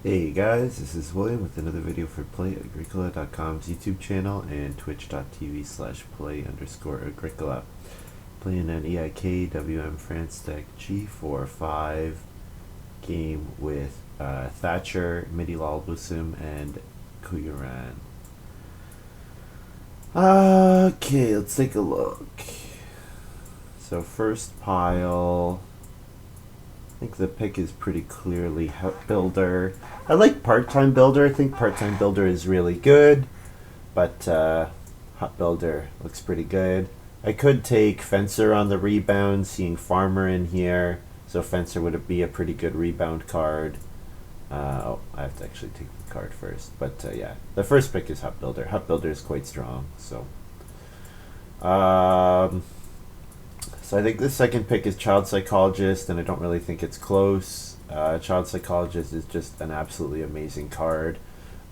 Hey guys, this is William with another video for Play-agricola.com's YouTube channel and twitch.tv/play_agricola. Playing an EIK WM France deck G4-5 game with Thatcher, Midilolbusim, and Quyuran. Okay, let's take a look. So first pile, I think the pick is pretty clearly Hut Builder. I like Part-Time Builder. I think Part-Time Builder is really good, but Hut Builder looks pretty good. I could take Fencer on the rebound, seeing Farmer in here, so Fencer would be a pretty good rebound card. I have to actually take the card first, but yeah, the first pick is Hut Builder. Hut Builder is quite strong, so. So I think the second pick is Child Psychologist, and I don't really think it's close. Child Psychologist is just an absolutely amazing card.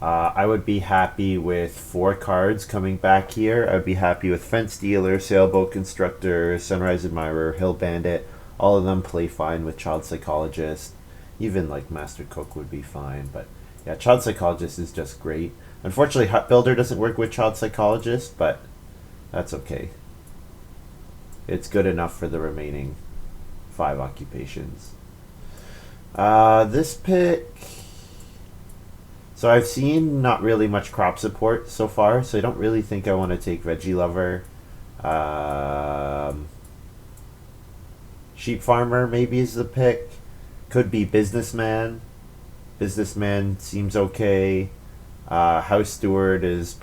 I would be happy with 4 cards coming back here. I would be happy with Fence Dealer, Sailboat Constructor, Sunrise Admirer, Hill Bandit. All of them play fine with Child Psychologist. Even like Master Cook would be fine, but yeah, Child Psychologist is just great. Unfortunately, Hut Builder doesn't work with Child Psychologist, but that's okay. It's good enough for the remaining 5 occupations. This pick, so I've seen not really much crop support so far, so I don't really think I want to take Veggie Lover. Sheep Farmer maybe is the pick. Could be Businessman. Businessman seems okay. House Steward is,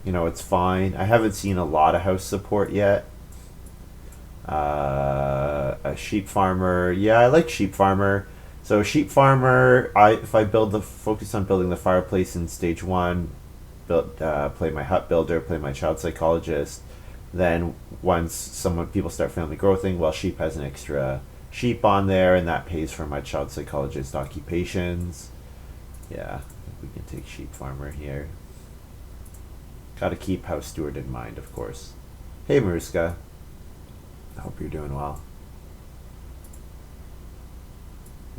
it's fine. I haven't seen a lot of house support yet. A Sheep Farmer, yeah, I like Sheep Farmer. So Sheep Farmer, if I focus on building the fireplace in stage 1, play my Hut Builder, play my Child Psychologist. Then once people start family growthing, well, Sheep has an extra sheep on there, and that pays for my Child Psychologist occupations. Yeah, I think we can take Sheep Farmer here. Gotta keep House Steward in mind, of course. Hey Maruska, I hope you're doing well.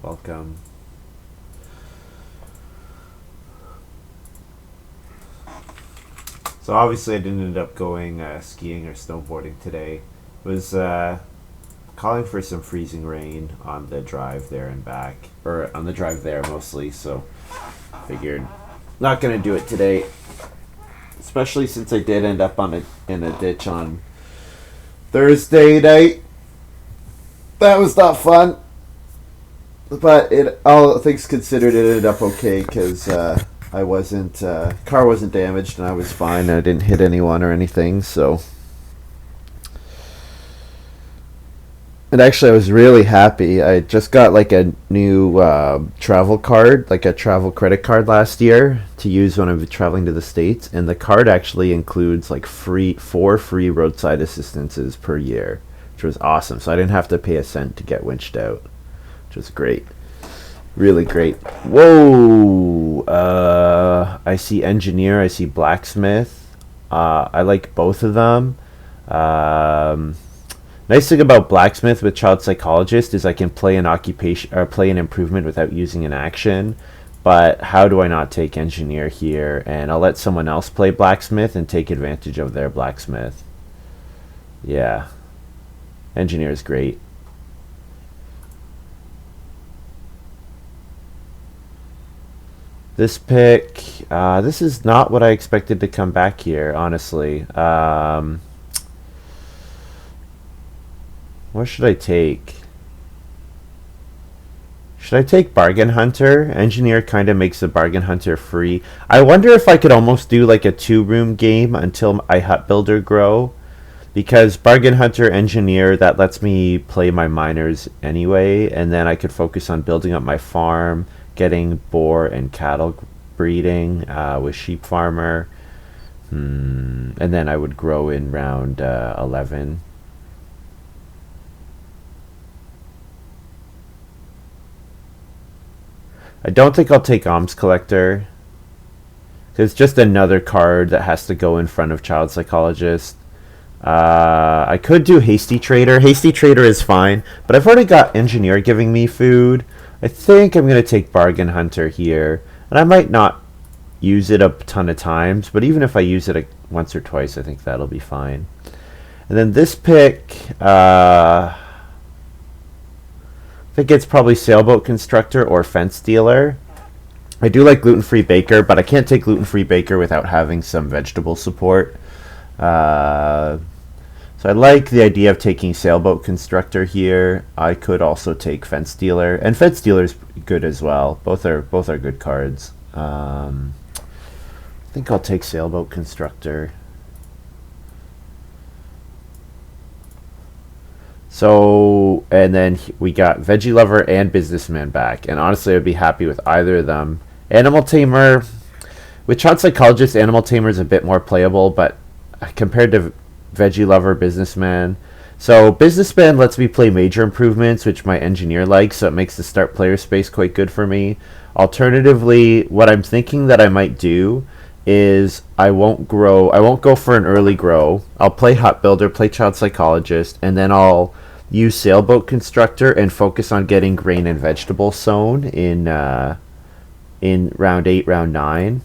Welcome. So obviously I didn't end up going skiing or snowboarding today. It was calling for some freezing rain on the drive there and back, or on the drive there mostly, so figured not gonna do it today, especially since I did end up in a ditch on Thursday night. That was not fun, but all things considered, it ended up okay because I wasn't car wasn't damaged and I was fine. I didn't hit anyone or anything, so. And actually, I was really happy. I just got like a new travel card, like a travel credit card last year to use when I'm traveling to the States. And the card actually includes like 4 free roadside assistances per year, which was awesome. So I didn't have to pay a cent to get winched out, which was great. Really great. Whoa! I see Engineer, I see Blacksmith. I like both of them. Nice thing about Blacksmith with Child Psychologist is I can play an occupation or play an improvement without using an action. But how do I not take Engineer here? And I'll let someone else play Blacksmith and take advantage of their Blacksmith. Yeah. Engineer is great. This pick, this is not what I expected to come back here, honestly. What should I take? Should I take Bargain Hunter? Engineer kind of makes the Bargain Hunter free. I wonder if I could almost do like a 2-room game until I Hut Builder grow. Because Bargain Hunter, Engineer, that lets me play my miners anyway. And then I could focus on building up my farm, getting boar and cattle breeding with Sheep Farmer. And then I would grow in round 11. I don't think I'll take Alms Collector, because it's just another card that has to go in front of Child Psychologist. I could do Hasty Trader. Hasty Trader is fine, but I've already got Engineer giving me food. I think I'm going to take Bargain Hunter here. And I might not use it a ton of times, but even if I use it once or twice, I think that'll be fine. And then this pick, I think it's probably Sailboat Constructor or Fence Dealer. I do like Gluten-Free Baker, but I can't take Gluten-Free Baker without having some vegetable support. So I like the idea of taking Sailboat Constructor here. I could also take Fence Dealer, and Fence Dealer's good as well. Both are good cards. I think I'll take Sailboat Constructor. So, and then we got Veggie Lover and Businessman back, and honestly, I'd be happy with either of them. Animal Tamer, with Child Psychologist, Animal Tamer is a bit more playable, but compared to Veggie Lover, Businessman. So Businessman lets me play Major Improvements, which my engineer likes, so it makes the start player space quite good for me. Alternatively, what I'm thinking that I might do is I won't go for an early grow. I'll play Hut Builder, play Child Psychologist, and then I'll use Sailboat Constructor and focus on getting grain and vegetable sown in round 8, round 9.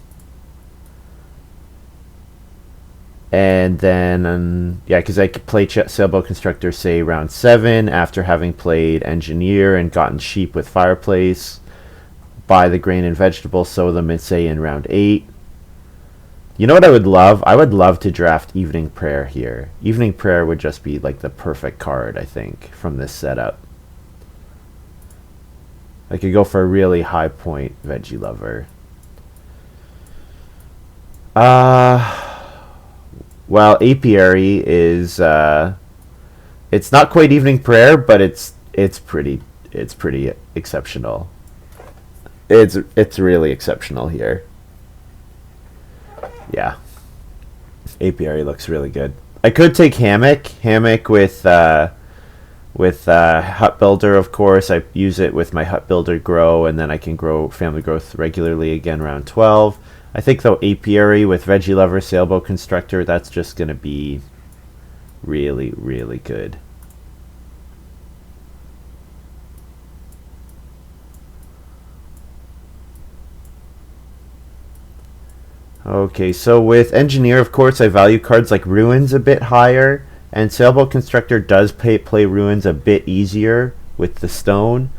And then, yeah, because I could play Sailboat Constructor, say, round 7, after having played Engineer and gotten Sheep with Fireplace, buy the grain and vegetables, sow them, and say in round 8. You know what I would love? I would love to draft Evening Prayer here. Evening Prayer would just be like the perfect card, I think, from this setup. I could go for a really high point Veggie Lover. Well, Apiary is it's not quite Evening Prayer, but it's pretty exceptional. It's really exceptional here. Yeah, Apiary looks really good. I could take Hammock with Hut Builder, of course. I use it with my Hut Builder grow, and then I can grow Family Growth regularly again round 12. I think, though, Apiary with Veggie Lover, Sailboat Constructor, that's just going to be really, really good. Okay, so with Engineer, of course, I value cards like Ruins a bit higher, and Sailboat Constructor does play Ruins a bit easier with the stone.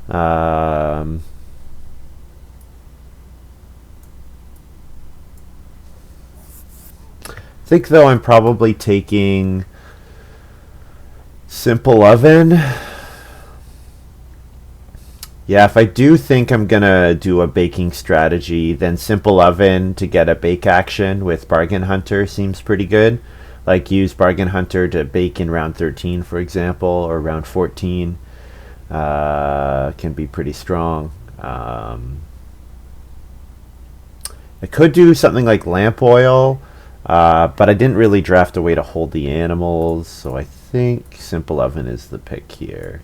I think, though, I'm probably taking Simple Oven. Yeah, if I do think I'm going to do a baking strategy, then Simple Oven to get a bake action with Bargain Hunter seems pretty good. Like, use Bargain Hunter to bake in round 13, for example, or round 14. Can be pretty strong. I could do something like Lamp Oil, but I didn't really draft a way to hold the animals, so I think Simple Oven is the pick here.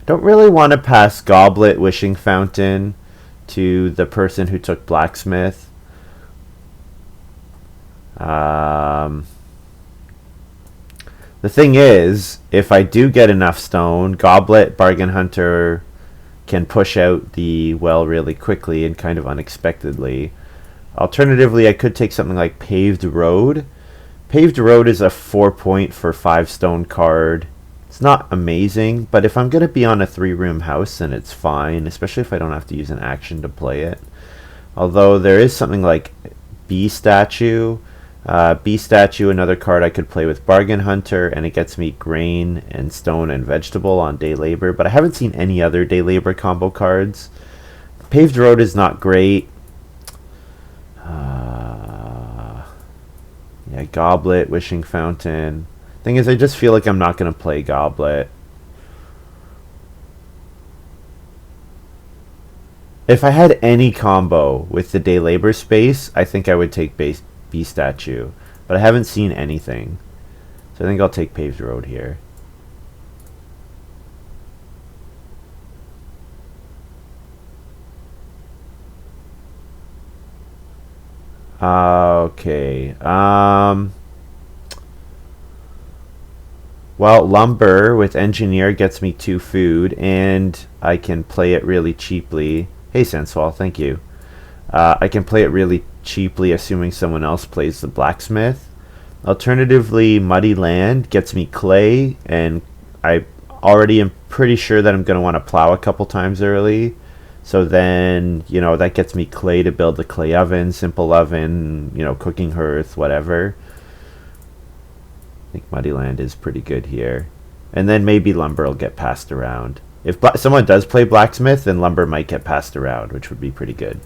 Don't really want to pass Goblet, Wishing Fountain to the person who took Blacksmith. The thing is, if I do get enough stone, Goblet, Bargain Hunter can push out the well really quickly and kind of unexpectedly. Alternatively, I could take something like Paved Road. Paved Road is a 4-point for 5 stone card. It's not amazing, but if I'm going to be on a 3-room house, then it's fine, especially if I don't have to use an action to play it. Although there is something like Bee Statue. Bee Statue, another card I could play with Bargain Hunter, and it gets me grain and stone and vegetable on Day Labor, but I haven't seen any other Day Labor combo cards. Paved Road is not great. Yeah, Goblet, Wishing Fountain. Thing is, I just feel like I'm not going to play Goblet. If I had any combo with the Day Labor space, I think I would take Bee Statue. But I haven't seen anything. So I think I'll take Paved Road here. Okay. Well, lumber with engineer gets me 2 food, and I can play it really cheaply. Hey, Sanswall, thank you. I can play it really cheaply, assuming someone else plays the blacksmith. Alternatively, muddy land gets me clay, and I already am pretty sure that I'm going to want to plow a couple times early. So then, that gets me clay to build the clay oven, simple oven, cooking hearth, whatever. I think muddy land is pretty good here. And then maybe lumber will get passed around. If someone does play blacksmith, then lumber might get passed around, which would be pretty good.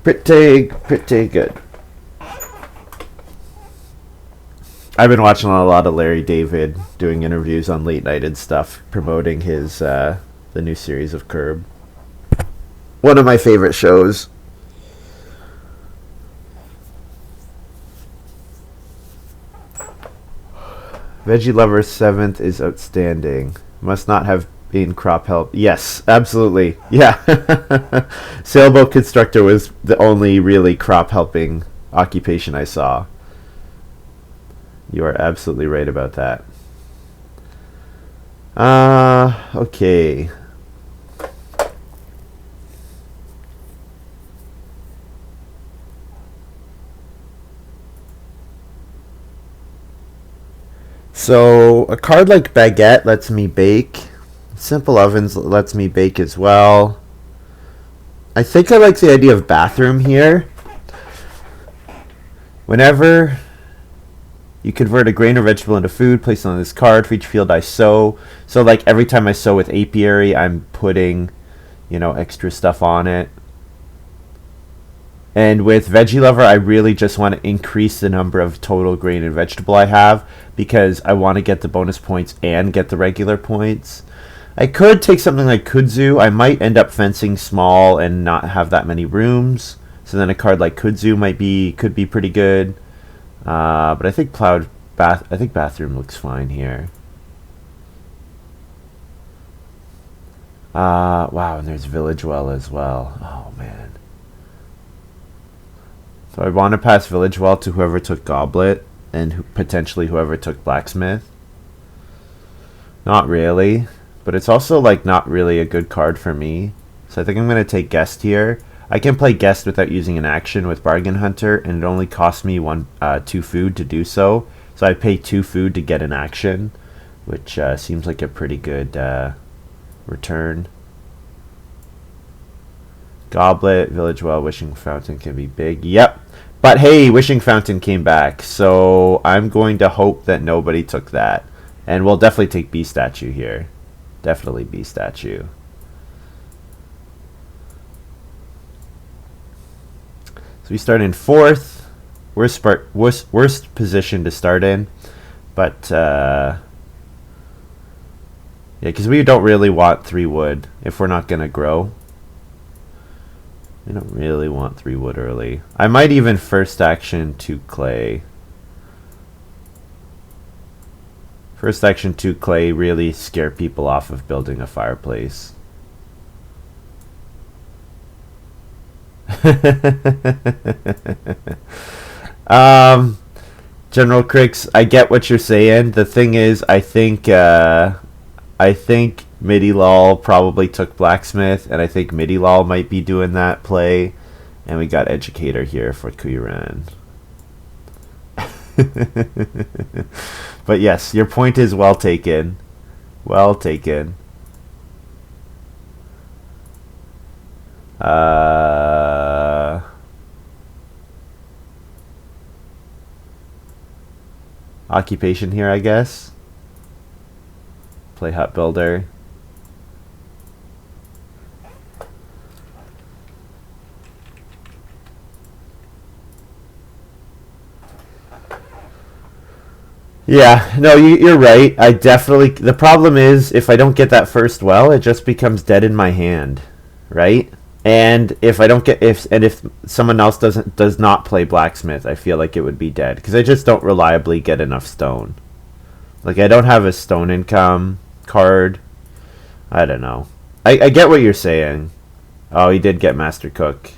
Pretty good. I've been watching a lot of Larry David doing interviews on late night and stuff, promoting his the new series of Curb. One of my favorite shows. Veggie Lover 7th is outstanding. Must not have been crop help. Yes, absolutely. Yeah. Sailboat constructor was the only really crop helping occupation I saw. You are absolutely right about that. Okay. So a card like Baguette lets me bake. Simple Ovens lets me bake as well. I think I like the idea of bathroom here. Whenever you convert a grain or vegetable into food, place it on this card. For each field I sow. So like every time I sow with apiary, I'm putting, extra stuff on it. And with Veggie Lover, I really just want to increase the number of total grain and vegetable I have, because I want to get the bonus points and get the regular points. I could take something like Kudzu. I might end up fencing small and not have that many rooms. So then a card like Kudzu could be pretty good. But I think bathroom looks fine here. Wow, and there's Village Well as well. Oh man. So I want to pass Village Well to whoever took Goblet, and potentially whoever took Blacksmith. Not really, but it's also like not really a good card for me. So I think I'm going to take Guest here. I can play Guest without using an action with Bargain Hunter, and it only costs me 2 food to do so. So I pay 2 food to get an action, which seems like a pretty good return. Goblet, Village Well, Wishing Fountain can be big. Yep. But hey, Wishing Fountain came back, so I'm going to hope that nobody took that. And we'll definitely take Bee Statue here. Definitely Bee Statue. So we start in 4th. Worst position to start in. But, yeah, because we don't really want 3 wood if we're not going to grow. We don't really want 3 wood early. I might even first action 2 clay. First action 2 clay really scare people off of building a fireplace. General Cricks, I get what you're saying. The thing is, I think Midilol probably took Blacksmith, and I think Midilol might be doing that play. And we got Educator here for Quyuran. But yes, your point is well taken. Well taken. Occupation here, I guess. Play Hut Builder. Yeah, no, you're right. I definitely. The problem is, if I don't get that first well, it just becomes dead in my hand, right? And if I don't get if someone else does not play Blacksmith, I feel like it would be dead because I just don't reliably get enough stone. Like I don't have a stone income card. I don't know. I get what you're saying. Oh, he did get Master Cook.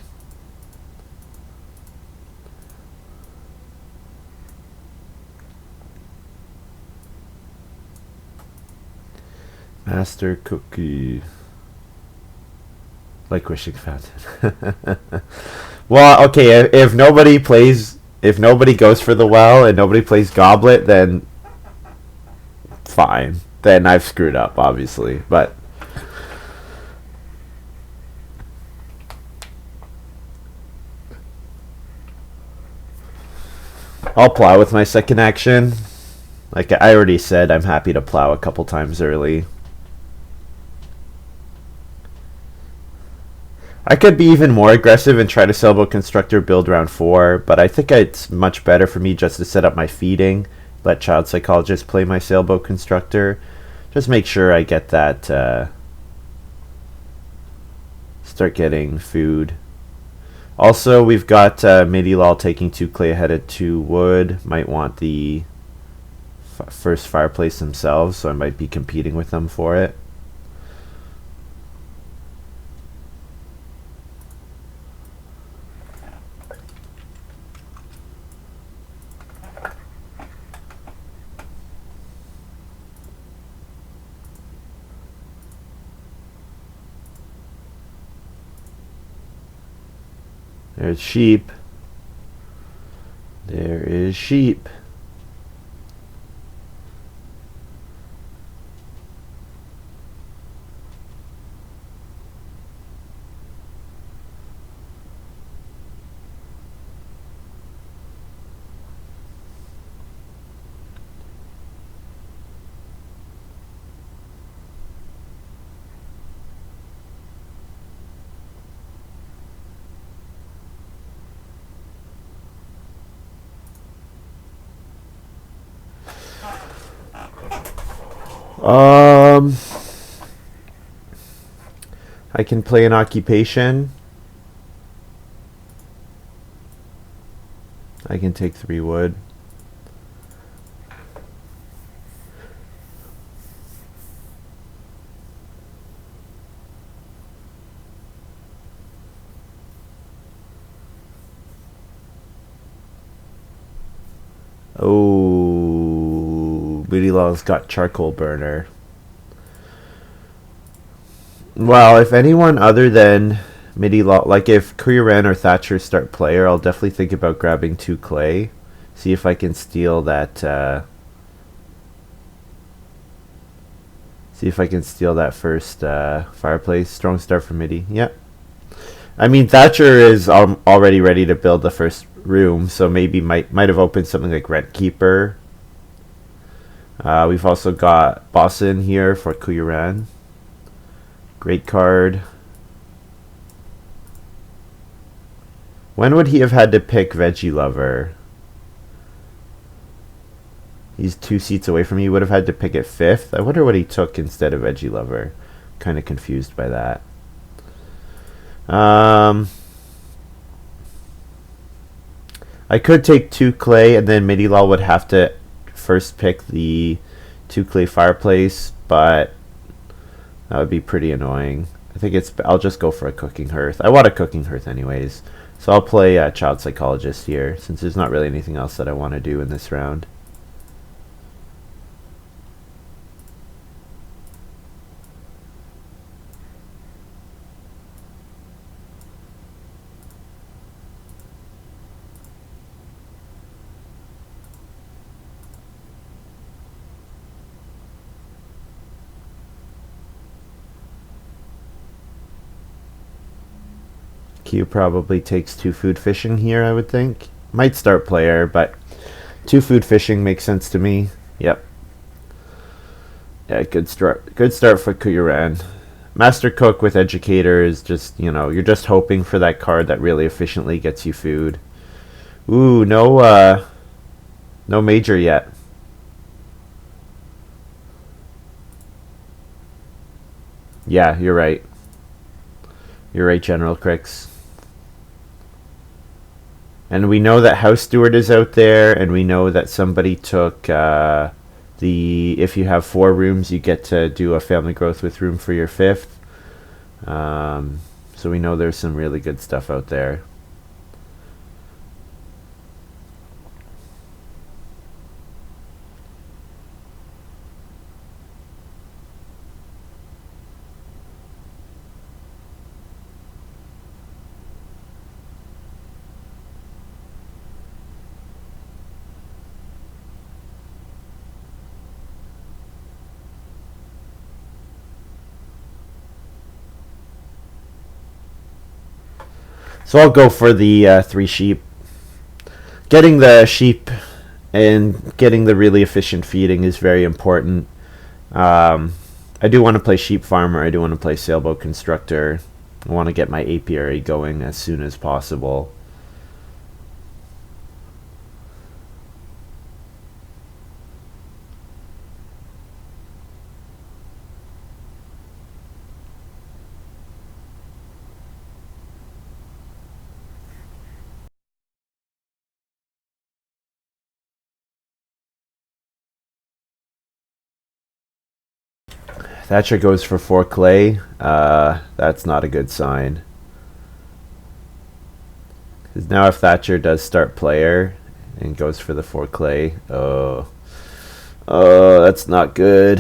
Master Cookie. Like Wishing Fountain. Well, okay, if nobody goes for the well and nobody plays Goblet, then fine. Then I've screwed up, obviously. But I'll plow with my second action. Like I already said, I'm happy to plow a couple times early. I could be even more aggressive and try to Sailboat Constructor build round 4, but I think it's much better for me just to set up my feeding, let Child Psychologist play my Sailboat Constructor. Just make sure I get that, start getting food. Also, we've got Midilol taking 2 clay ahead of 2 wood. Might want the first fireplace themselves, so I might be competing with them for it. There's sheep. There is sheep. I can play an occupation. I can take 3 wood. Oh, Midilol's got charcoal burner. Well, if anyone other than Midilol, like if Quyuran or Thatcher start player, I'll definitely think about grabbing 2 clay. See if I can steal that. See if I can steal that first fireplace. Strong start for Midi. Yep. I mean, Thatcher is already ready to build the first room, so maybe might have opened something like Rent Keeper. We've also got Bossin here for Quyuran. Great card. When would he have had to pick Veggie Lover? He's 2 seats away from me. He would have had to pick it 5th. I wonder what he took instead of Veggie Lover. Kind of confused by that. I could take 2 clay and then Midilol would have to first pick the 2 clay fireplace, but that would be pretty annoying. I think I'll just go for a cooking hearth. I want a cooking hearth anyways. So I'll play Child Psychologist here, since there's not really anything else that I want to do in this round. Q probably takes 2 food fishing here, I would think. Might start player, but 2 food fishing makes sense to me. Yep. Yeah, good start. Good start for Quyuran. Master Cook with Educator is just, you're just hoping for that card that really efficiently gets you food. Ooh, no major yet. Yeah, you're right. You're right, General Crix. And we know that House Steward is out there, and we know that somebody took if you have 4 rooms, you get to do a family growth with room for your 5th. So we know there's some really good stuff out there. So I'll go for the 3 sheep. Getting the sheep and getting the really efficient feeding is very important. I do want to play sheep farmer. I do want to play sailboat constructor. I want to get my apiary going as soon as possible. Thatcher goes for 4 clay. That's not a good sign. Because now if Thatcher does start player and goes for the 4 clay, oh, that's not good.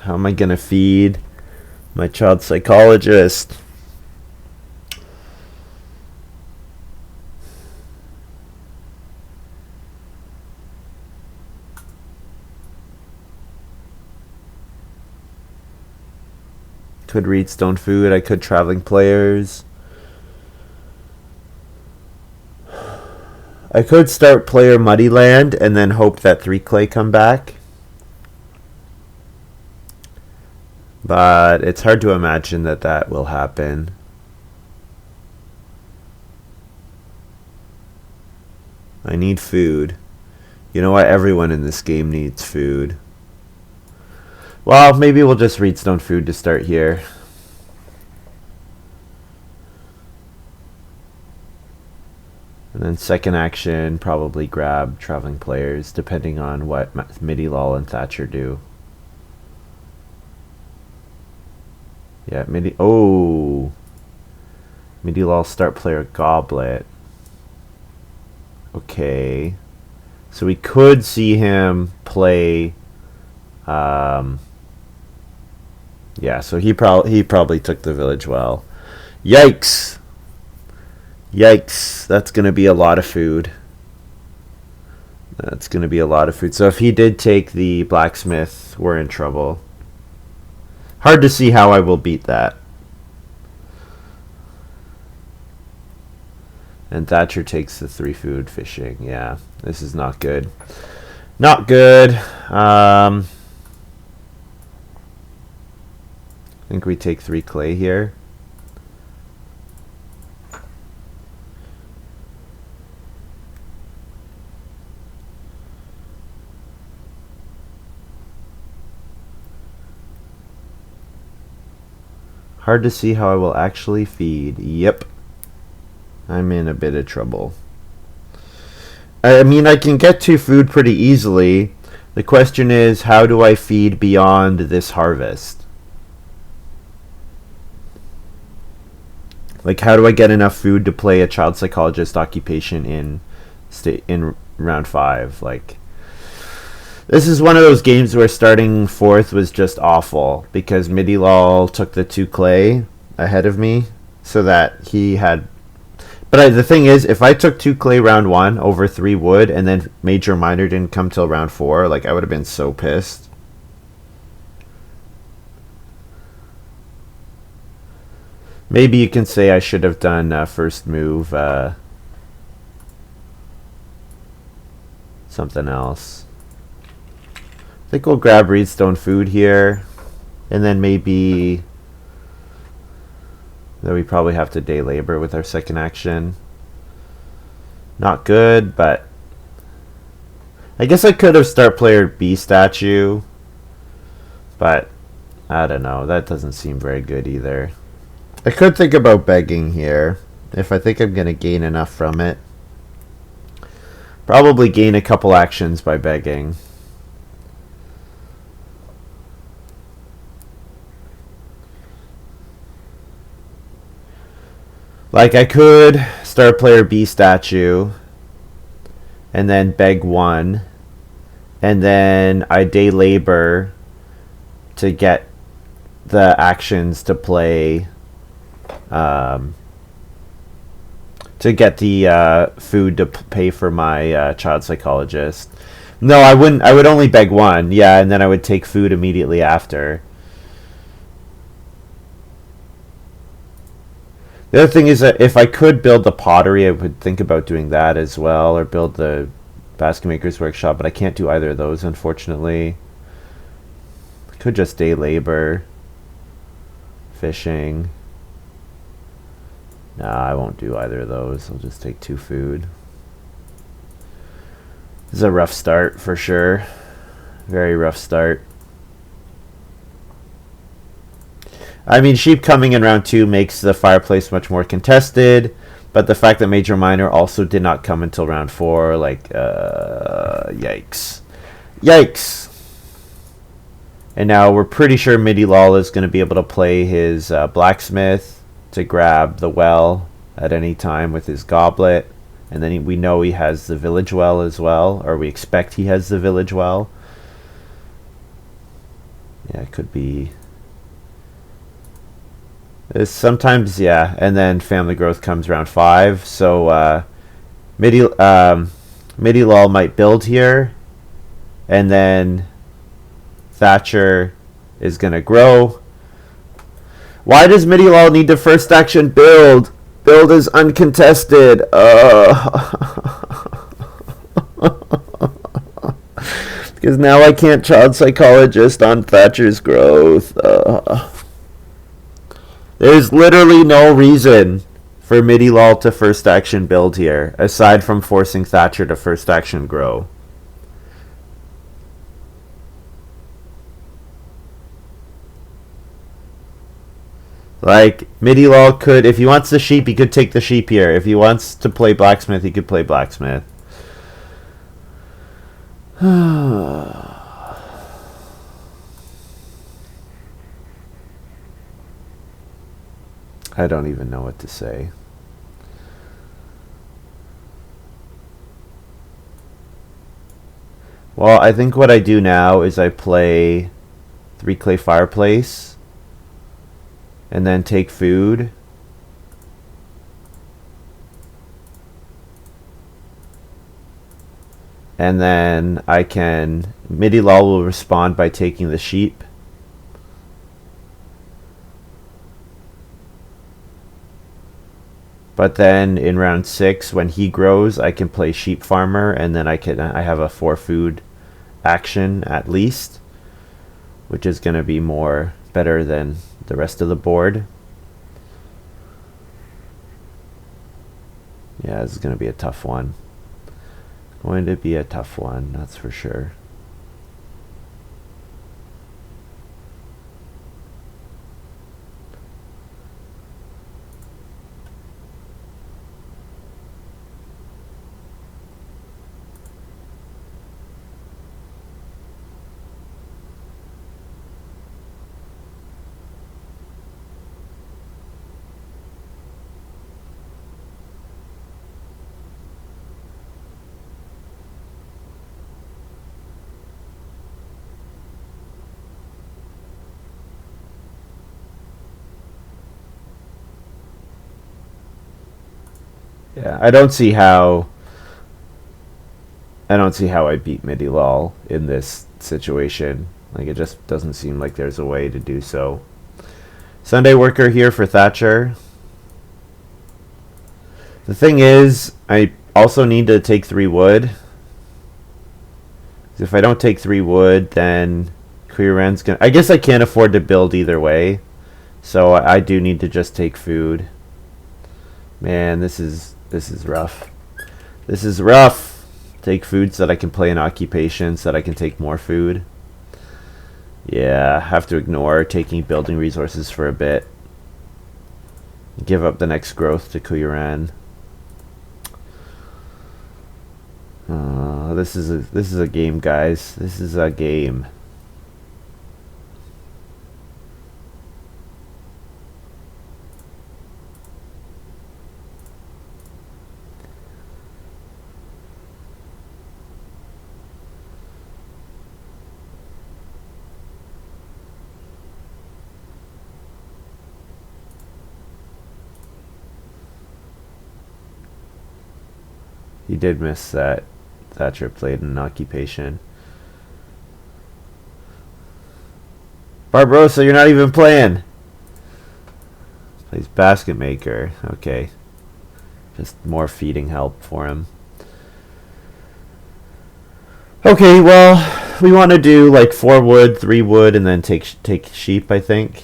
How am I going to feed my child psychologist? Could read stone food. I could traveling players. I could start player muddy land and then hope that 3 clay come back. But it's hard to imagine that that will happen. I need food. You know what? Everyone in this game needs food. Well, maybe we'll just read stone food to start here. And then second action, probably grab traveling players, depending on what Midilol and Thatcher do. Yeah, Midilol start player goblet. Okay. So we could see him play... yeah, so he probably took the village well. Yikes! Yikes! That's gonna be a lot of food. That's gonna be a lot of food. So if he did take the blacksmith, we're in trouble. Hard to see how I will beat that. And Thatcher takes the 3 food fishing. Yeah, this is not good. Not good. I think we take 3 clay here. Hard to see how I will actually feed. Yep. I'm in a bit of trouble. I mean, I can get to food pretty easily. The question is, how do I feed beyond this harvest? Like, how do I get enough food to play a child psychologist occupation in round 5? Like, this is one of those games where starting 4th was just awful because Midilol took the 2 clay ahead of me, so that he had. But the thing is, if I took 2 clay round 1 over 3 wood, and then major minor didn't come till round 4, like I would have been so pissed. Maybe you can say I should have done first move something else. I think we'll grab Reedstone food here, and then maybe then we probably have to day labor with our second action. Not good, but I guess I could have start player B statue, but I don't know. That doesn't seem very good either. I could think about begging here if I think I'm going to gain enough from it. Probably gain a couple actions by begging. Like, I could start player B statue and then beg 1, and then I day labor to get the actions to play, to get the food to pay for my child psychologist. No, I wouldn't. I would only beg 1, yeah, and then I would take food immediately after. The other thing is that if I could build the pottery, I would think about doing that as well, or build the basket maker's workshop, but I can't do either of those, unfortunately. I could just day labor, fishing. Nah, I won't do either of those. I'll just take 2 food. This is a rough start for sure. Very rough start. I mean, sheep coming in round 2 makes the fireplace much more contested, but the fact that Major Minor also did not come until round 4, like, yikes. Yikes! And now we're pretty sure Midilol is going to be able to play his blacksmith to grab the well at any time with his goblet. And then we know he has the village well as well, or we expect he has the village well. Yeah, it could be... sometimes, yeah, and then family growth comes round 5. So Midilol might build here, and then Thatcher is going to grow. Why does Midilol need to first action build? Build is uncontested. Because now I can't child psychologist on Thatcher's growth. There's literally no reason for Midilol to first action build here, aside from forcing Thatcher to first action grow. Like, Midilol could, if he wants the sheep, he could take the sheep here. If he wants to play blacksmith, he could play blacksmith. I don't even know what to say. Well, I think what I do now is I play 3 clay fireplace and then take food. And then I can... Midilol will respond by taking the sheep. But then in round 6, when he grows, I can play sheep farmer, and then I have a 4 food action at least, which is going to be more better than the rest of the board. Yeah, this is going to be a tough one. Going to be a tough one, that's for sure. Yeah, I don't see how I beat Midilol in this situation. Like, it just doesn't seem like there's a way to do so. Sunday worker here for Thatcher. The thing is, I also need to take 3 wood. If I don't take 3 wood, then Quyuran's gonna... I guess I can't afford to build either way. So I do need to just take food. Man, this is rough. This is rough. Take food so that I can play an occupation, so that I can take more food. Yeah, have to ignore taking building resources for a bit. Give up the next growth to Quyuran. This is a game, guys. This is a game. He did miss that. Thatcher played an occupation. Barbarossa, you're not even playing. Plays basket maker. Okay. Just more feeding help for him. Okay, well, we want to do like 4 wood, 3 wood, and then take sheep, I think.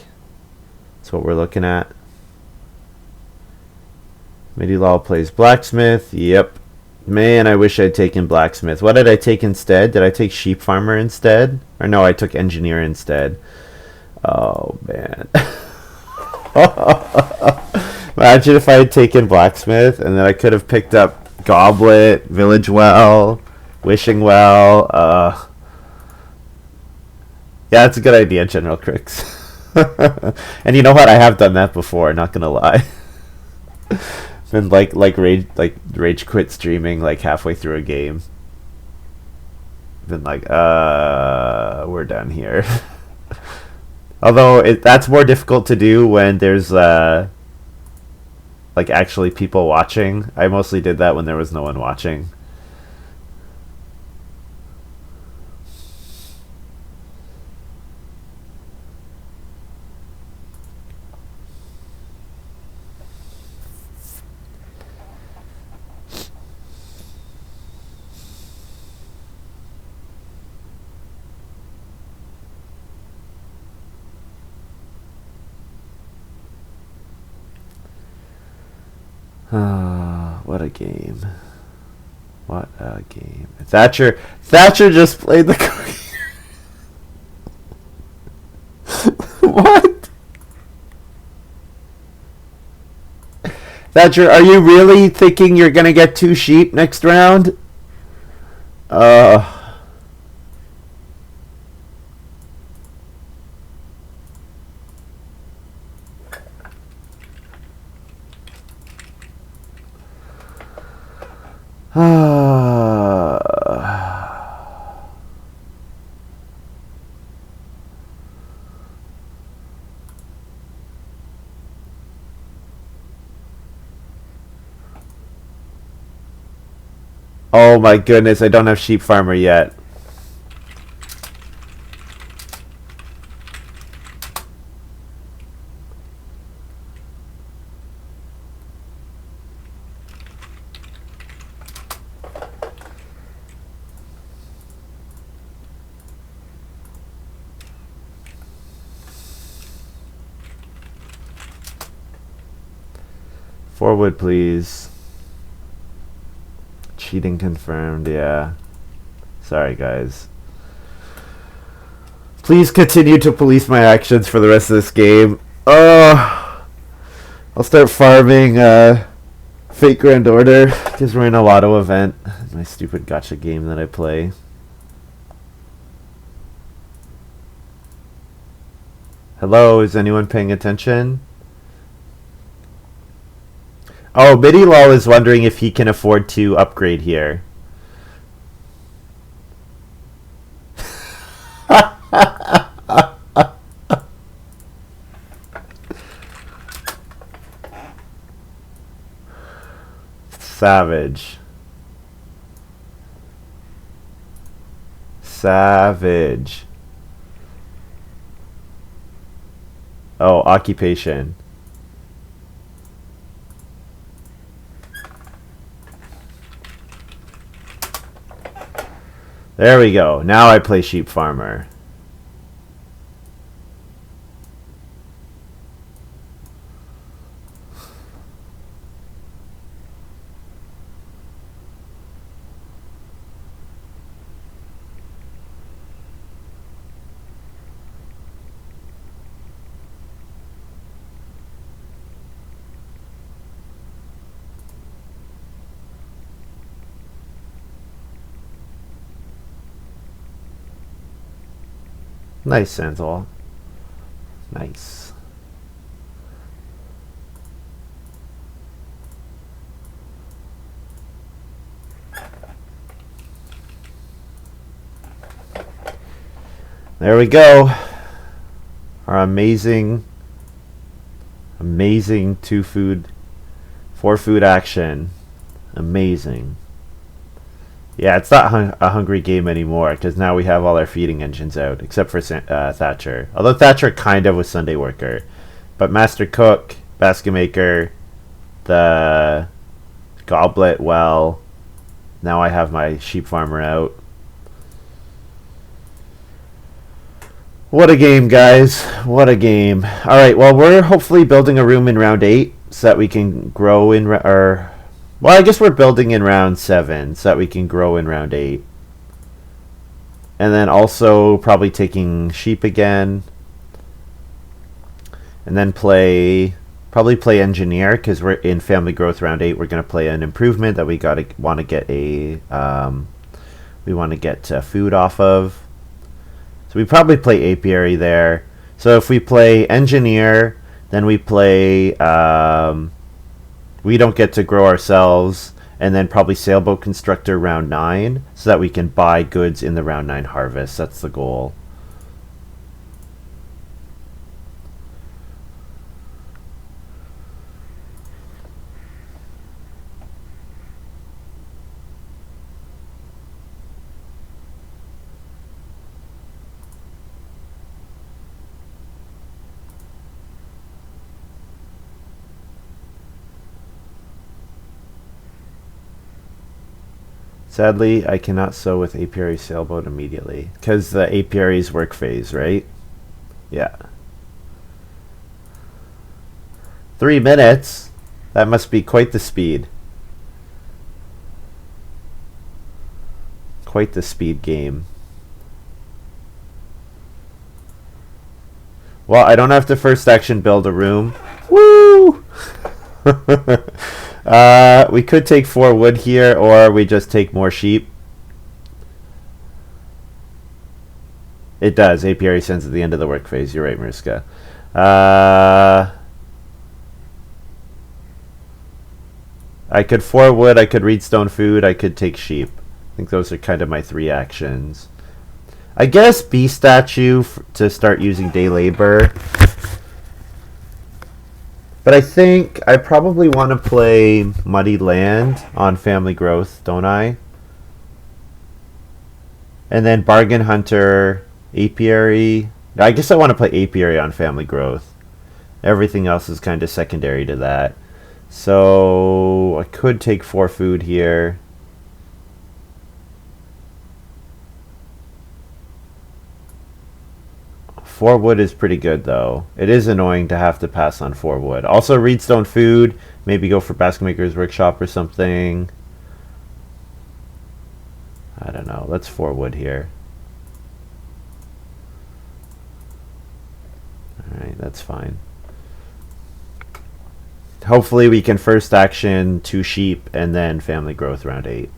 That's what we're looking at. Midilol plays blacksmith. Yep. Man, I wish I'd taken blacksmith. What did I take instead? Did I take sheep farmer instead? Or no, I took engineer instead. Oh, man. Imagine if I had taken blacksmith, and then I could have picked up goblet, village well, wishing well. Yeah, that's a good idea, General Crix. And you know what? I have done that before, not gonna lie. Been like rage quit streaming like halfway through a game. Been like, we're done here. Although that's more difficult to do when there's like actually people watching. I mostly did that when there was no one watching. What a game. What a game. Thatcher just played the What? Thatcher, are you really thinking you're gonna get 2 sheep next round? Oh my goodness, I don't have sheep farmer yet. Forward, please. Cheating confirmed, yeah. Sorry, guys. Please continue to police my actions for the rest of this game. I'll start farming Fate Grand Order because we're in a lotto event. My stupid gacha game that I play. Hello, is anyone paying attention? Oh, Midilol is wondering if he can afford to upgrade here. Savage. Savage. Oh, occupation. There we go. Now I play sheep farmer. Nice, Santal. Nice. There we go. Our amazing 4 food action. Amazing. Yeah, it's not a hungry game anymore because now we have all our feeding engines out, except for Thatcher. Although Thatcher kind of was Sunday Worker. But Master Cook, basket maker, the goblet well. Now I have my sheep farmer out. What a game, guys. What a game. Alright, well, we're hopefully building a room in round 8 so that we can grow in... well, I guess we're building in round 7 so that we can grow in round 8. And then also probably taking sheep again. And then probably play engineer, because we're in family growth round 8. We're going to play an improvement that we want to get food off of. So we probably play apiary there. So if we play engineer, then we play we don't get to grow ourselves, and then probably sailboat constructor round 9 so that we can buy goods in the round 9 harvest. That's the goal. Sadly, I cannot sow with apiary sailboat immediately, because the apiary's work phase, right? Yeah. 3 minutes? That must be quite the speed. Quite the speed game. Well, I don't have to first action build a room. Woo! We could take 4 wood here, or we just take more sheep. It does. Apiary sends at the end of the work phase. You're right, Mariska. I could 4 wood, I could reedstone food, I could take sheep. I think those are kind of my 3 actions. I guess bee statue to start using day labor. But I think I probably want to play Muddy Land on Family Growth, don't I? And then Bargain Hunter, Apiary. I guess I want to play Apiary on Family Growth. Everything else is kind of secondary to that. So I could take 4 food here. Four wood is pretty good, though. It is annoying to have to pass on 4 wood. Also, reedstone food. Maybe go for Basket Maker's Workshop or something. I don't know. Let's 4 wood here. Alright, that's fine. Hopefully we can first action 2 sheep and then family growth round 8.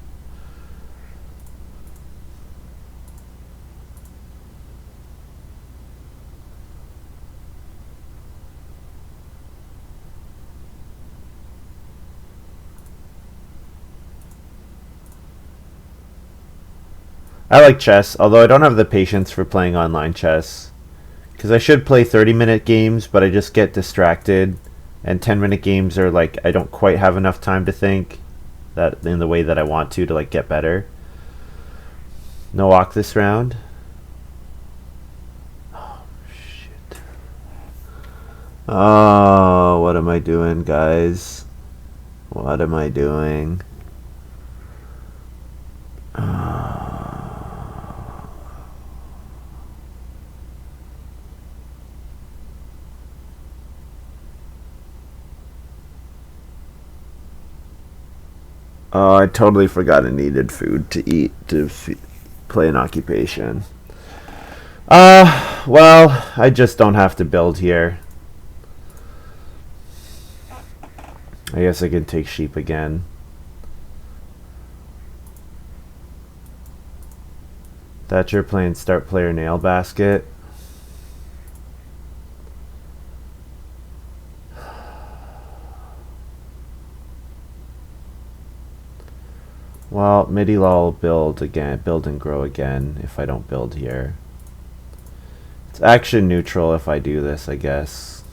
I like chess, although I don't have the patience for playing online chess. Because I should play 30-minute games, but I just get distracted. And 10-minute games are like, I don't quite have enough time to think that in the way that I want to like get better. No walk this round. Oh, shit. Oh, what am I doing, guys? What am I doing? Oh, I totally forgot I needed food to eat to play an occupation. Well, I just don't have to build here. I guess I can take sheep again. Thatcher playing start player nail basket. Well, Midilol build and grow again if I don't build here. It's action neutral if I do this, I guess.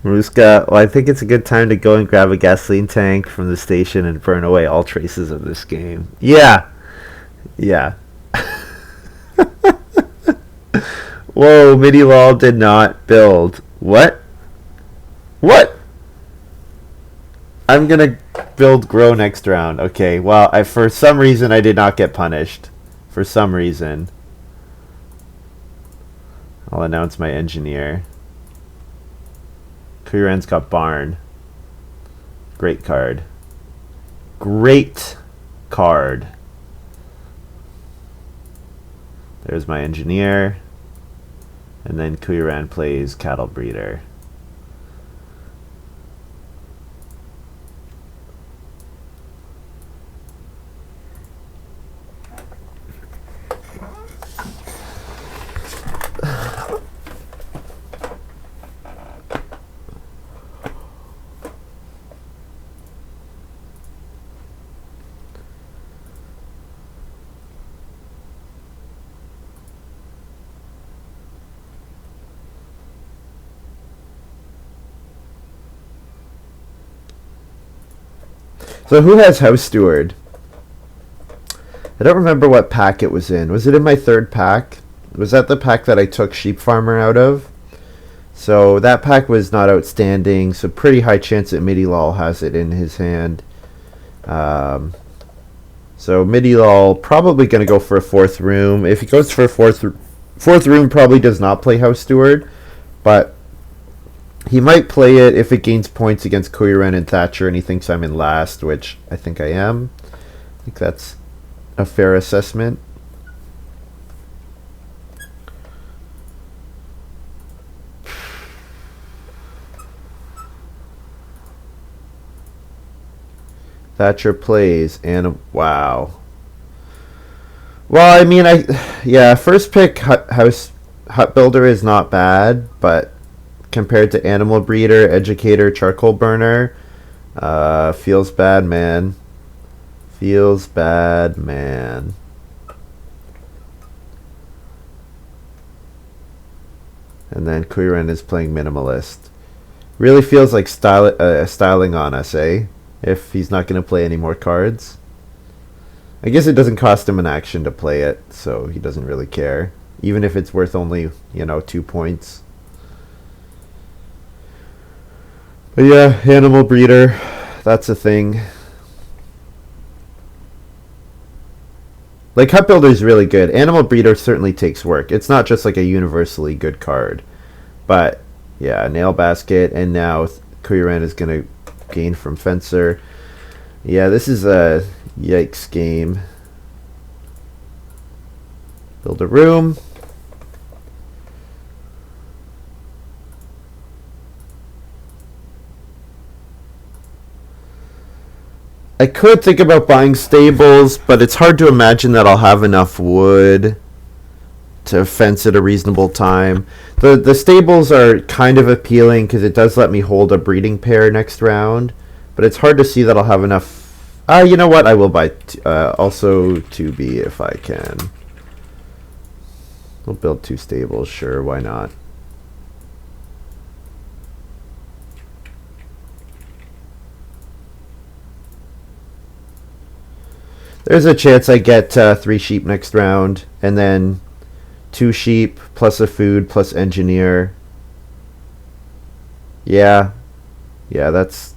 Ruska, well, I think it's a good time to go and grab a gasoline tank from the station and burn away all traces of this game. Yeah, yeah. Whoa, Midilol did not build. What? What? I'm gonna build grow next round. Okay, well, for some reason I did not get punished. For some reason. I'll announce my engineer. Quyuran's got barn. Great card. Great card. There's my engineer. And then Quyuran plays cattle breeder. So who has House Steward? I don't remember what pack it was in. Was it in my third pack? Was that the pack that I took Sheep Farmer out of? So that pack was not outstanding. So pretty high chance that Midilol has it in his hand. So Midilol probably going to go for a fourth room. If he goes for a fourth room, probably does not play House Steward. But he might play it if it gains points against Quyuran and Thatcher and he thinks I'm in last, which I think I am. I think that's a fair assessment. Thatcher plays and wow. Well, I mean, first pick Hut Builder is not bad, but compared to Animal Breeder, Educator, Charcoal Burner, feels bad, man. Feels bad, man. And then Quyuran is playing Minimalist. Really feels like styling on us, eh? If he's not going to play any more cards. I guess it doesn't cost him an action to play it, so he doesn't really care. Even if it's worth only, 2 points. But yeah, Animal Breeder, that's a thing. Like, Hut Builder is really good. Animal Breeder certainly takes work. It's not just like a universally good card. But, yeah, Nail Basket, and now Quyuran is going to gain from Fencer. Yeah, this is a yikes game. Build a room. I could think about buying stables, but it's hard to imagine that I'll have enough wood to fence at a reasonable time. The stables are kind of appealing because it does let me hold a breeding pair next round, but it's hard to see that I'll have enough. You know what? I will buy also 2B if I can. We'll build 2 stables, sure, why not? There's a chance I get 3 sheep next round, and then 2 sheep plus a food plus engineer. Yeah, that's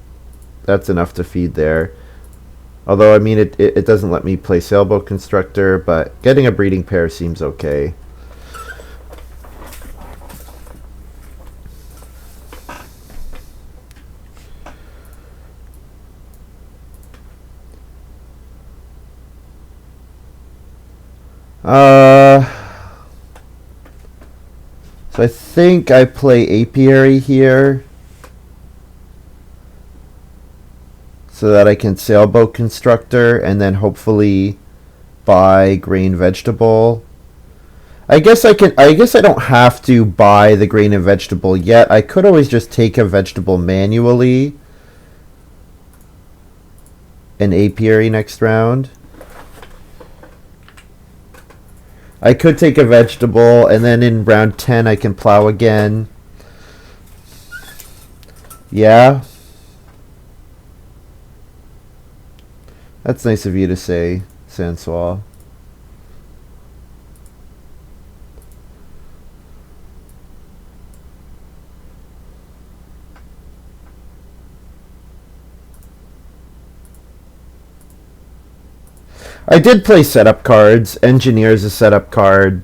enough to feed there. Although, I mean, it doesn't let me play sailboat constructor, but getting a breeding pair seems okay. So I think I play apiary here so that I can sailboat constructor and then hopefully buy grain vegetable. I guess I don't have to buy the grain and vegetable yet. I could always just take a vegetable manually and apiary next round. I could take a vegetable, and then in round 10 I can plow again. Yeah. That's nice of you to say, Sansois. I did play setup cards. Engineer is a setup card.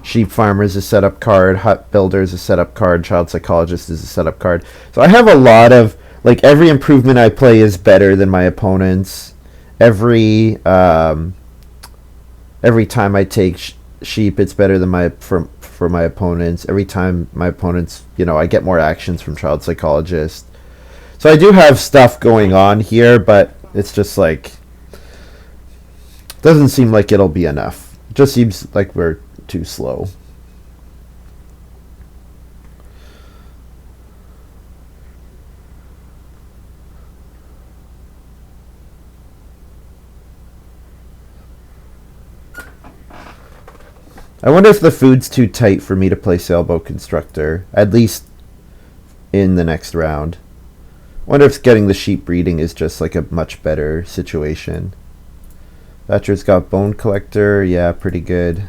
Sheep Farmer is a setup card. Hut Builder is a setup card. Child Psychologist is a setup card. So I have a lot of, like, every improvement I play is better than my opponent's. Every time I take sheep, it's better than for my opponents. Every time my opponents, I get more actions from Child Psychologist. So I do have stuff going on here, but it's just like, doesn't seem like it'll be enough. It just seems like we're too slow. I wonder if the food's too tight for me to play Sailboat Constructor, at least in the next round. I wonder if getting the sheep breeding is just like a much better situation. Thatcher's got Bone Collector, yeah, pretty good.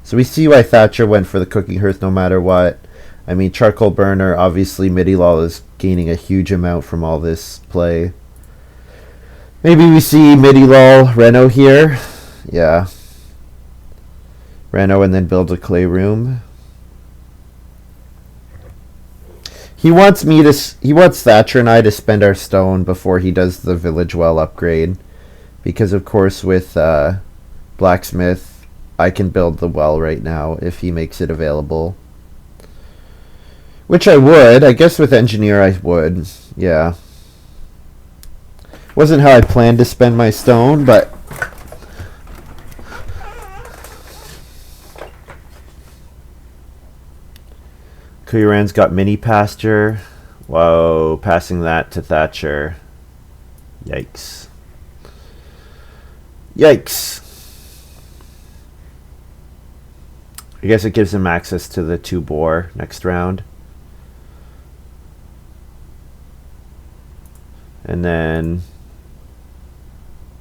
So we see why Thatcher went for the cooking hearth no matter what. I mean, Charcoal Burner, obviously Midilol is gaining a huge amount from all this play. Maybe we see Midilol Reno here. Yeah. Reno and then build a clay room. He wants Thatcher and I to spend our stone before he does the village well upgrade. Because of course with Blacksmith, I can build the well right now if he makes it available. Which I would. I guess with Engineer I would. Yeah. Wasn't how I planned to spend my stone, but Quyuran's got mini pasture. Whoa, passing that to Thatcher. Yikes. Yikes. I guess it gives him access to the 2 boar next round. And then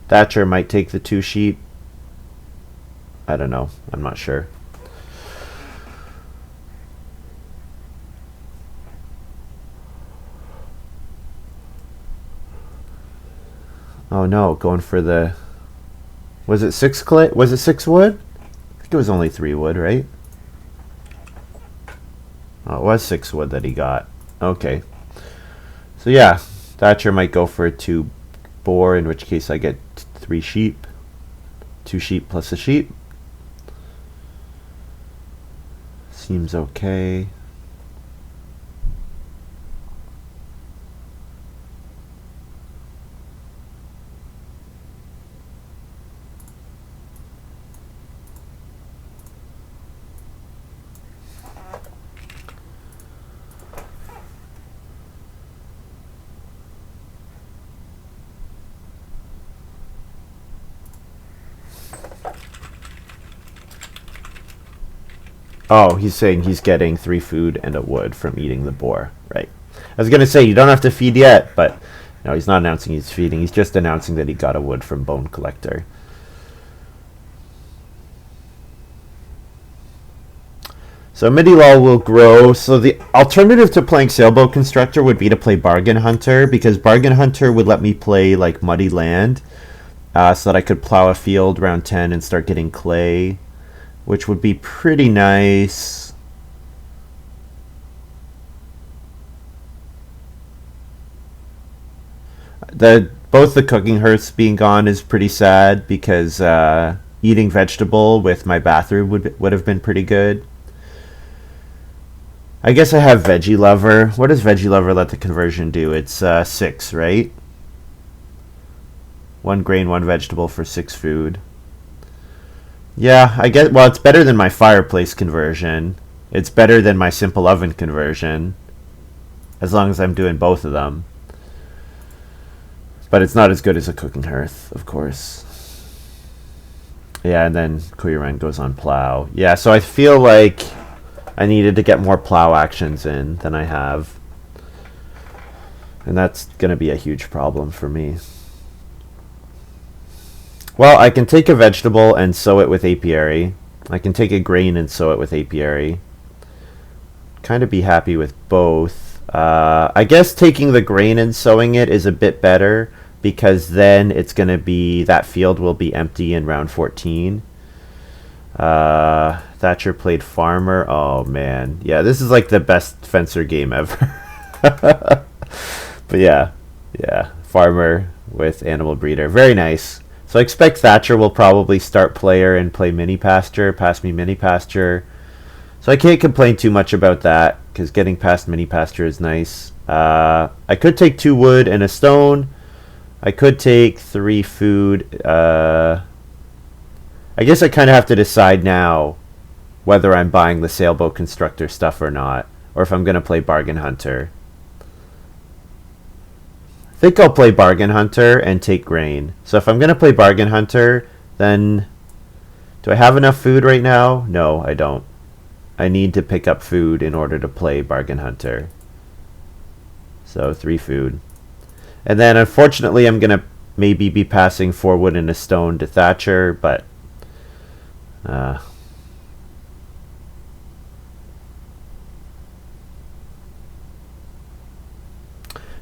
Thatcher might take the 2 sheep. I don't know. I'm not sure. Oh no, going for the... Was it 6 clay? Was it 6 wood? I think it was only 3 wood, right? Oh, it was 6 wood that he got. Okay. So yeah, Thatcher might go for a 2 boar, in which case I get 3 sheep. 2 sheep plus a sheep. Seems okay. Oh, he's saying he's getting 3 food and a wood from eating the boar. Right. I was going to say, you don't have to feed yet, but no, he's not announcing he's feeding. He's just announcing that he got a wood from Bone Collector. So Midilol will grow. So the alternative to playing Sailboat Constructor would be to play Bargain Hunter, because Bargain Hunter would let me play like Muddy Land, so that I could plow a field round 10 and start getting clay, which would be pretty nice. Both the cooking hearths being gone is pretty sad, because eating vegetable with my bathroom would have been pretty good. I guess I have Veggie Lover. What does Veggie Lover let the conversion do? It's 6, right? 1 grain, 1 vegetable for 6 food. Yeah, I guess. Well, it's better than my fireplace conversion. It's better than my simple oven conversion, as long as I'm doing both of them. But it's not as good as a cooking hearth, of course. Yeah, and then Quyuran goes on plow. Yeah, so I feel like I needed to get more plow actions in than I have. And that's going to be a huge problem for me. Well, I can take a vegetable and sow it with apiary. I can take a grain and sow it with apiary. Kind of be happy with both. I guess taking the grain and sowing it is a bit better, because then it's going to be, that field will be empty in round 14. Thatcher played farmer. Oh man, yeah, this is like the best fencer game ever. But yeah, farmer with animal breeder, very nice. So I expect Thatcher will probably start player and play mini pasture, pass me mini pasture. So I can't complain too much about that, because getting past mini pasture is nice. I could take 2 wood and a stone. I could take 3 food. I guess I kind of have to decide now whether I'm buying the sailboat constructor stuff or not, or if I'm going to play bargain hunter. I think I'll play bargain hunter and take grain. So if I'm going to play bargain hunter, then do I have enough food right now? No, I don't. I need to pick up food in order to play bargain hunter. So 3 food. And then unfortunately I'm going to maybe be passing 4 wood and a stone to Thatcher, but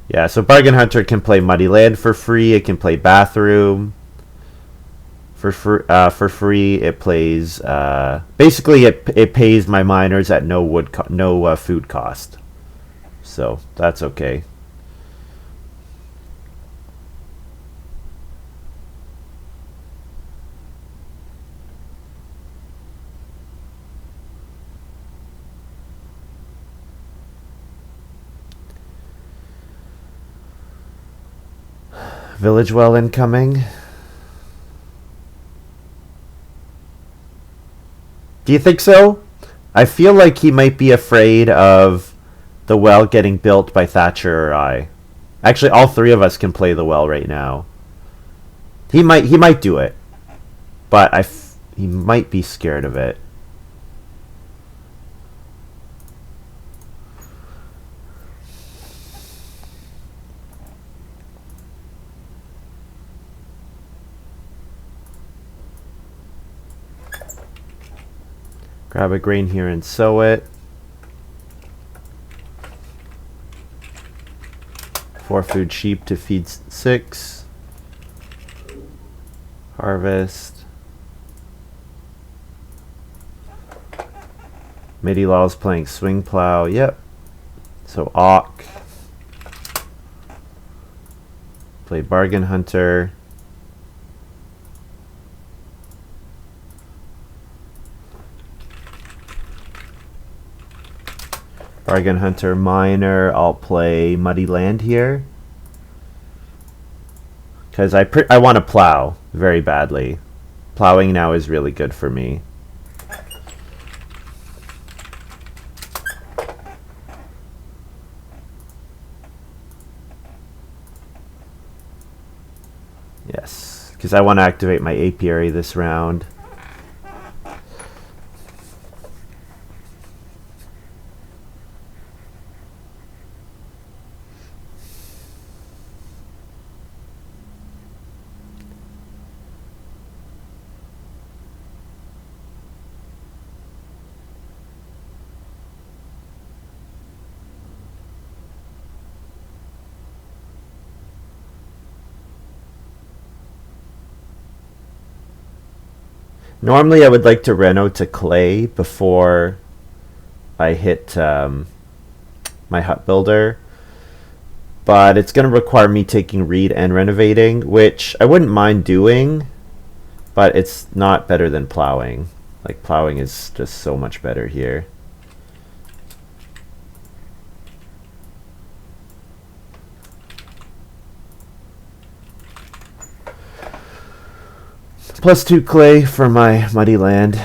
yeah, so bargain hunter can play muddy land for free. It can play bathroom for free. It plays basically it pays my miners at no food cost. So that's okay. Village well incoming. Do you think so? I feel like he might be afraid of the well getting built by Thatcher or I. Actually, all 3 of us can play the well right now. He might do it, but he might be scared of it. Grab a grain here and sow it. 4 food sheep to feed 6. Harvest. Midilol's playing swing plow. Yep. So Auk. Play bargain hunter. Bargain hunter miner. I'll play muddy land here, because I want to plow very badly. Plowing now is really good for me. Yes, because I want to activate my apiary this round. Normally I would like to reno to clay before I hit my hut builder, but it's going to require me taking reed and renovating, which I wouldn't mind doing, but it's not better than plowing. Like, plowing is just so much better here. +2 clay for my muddy land.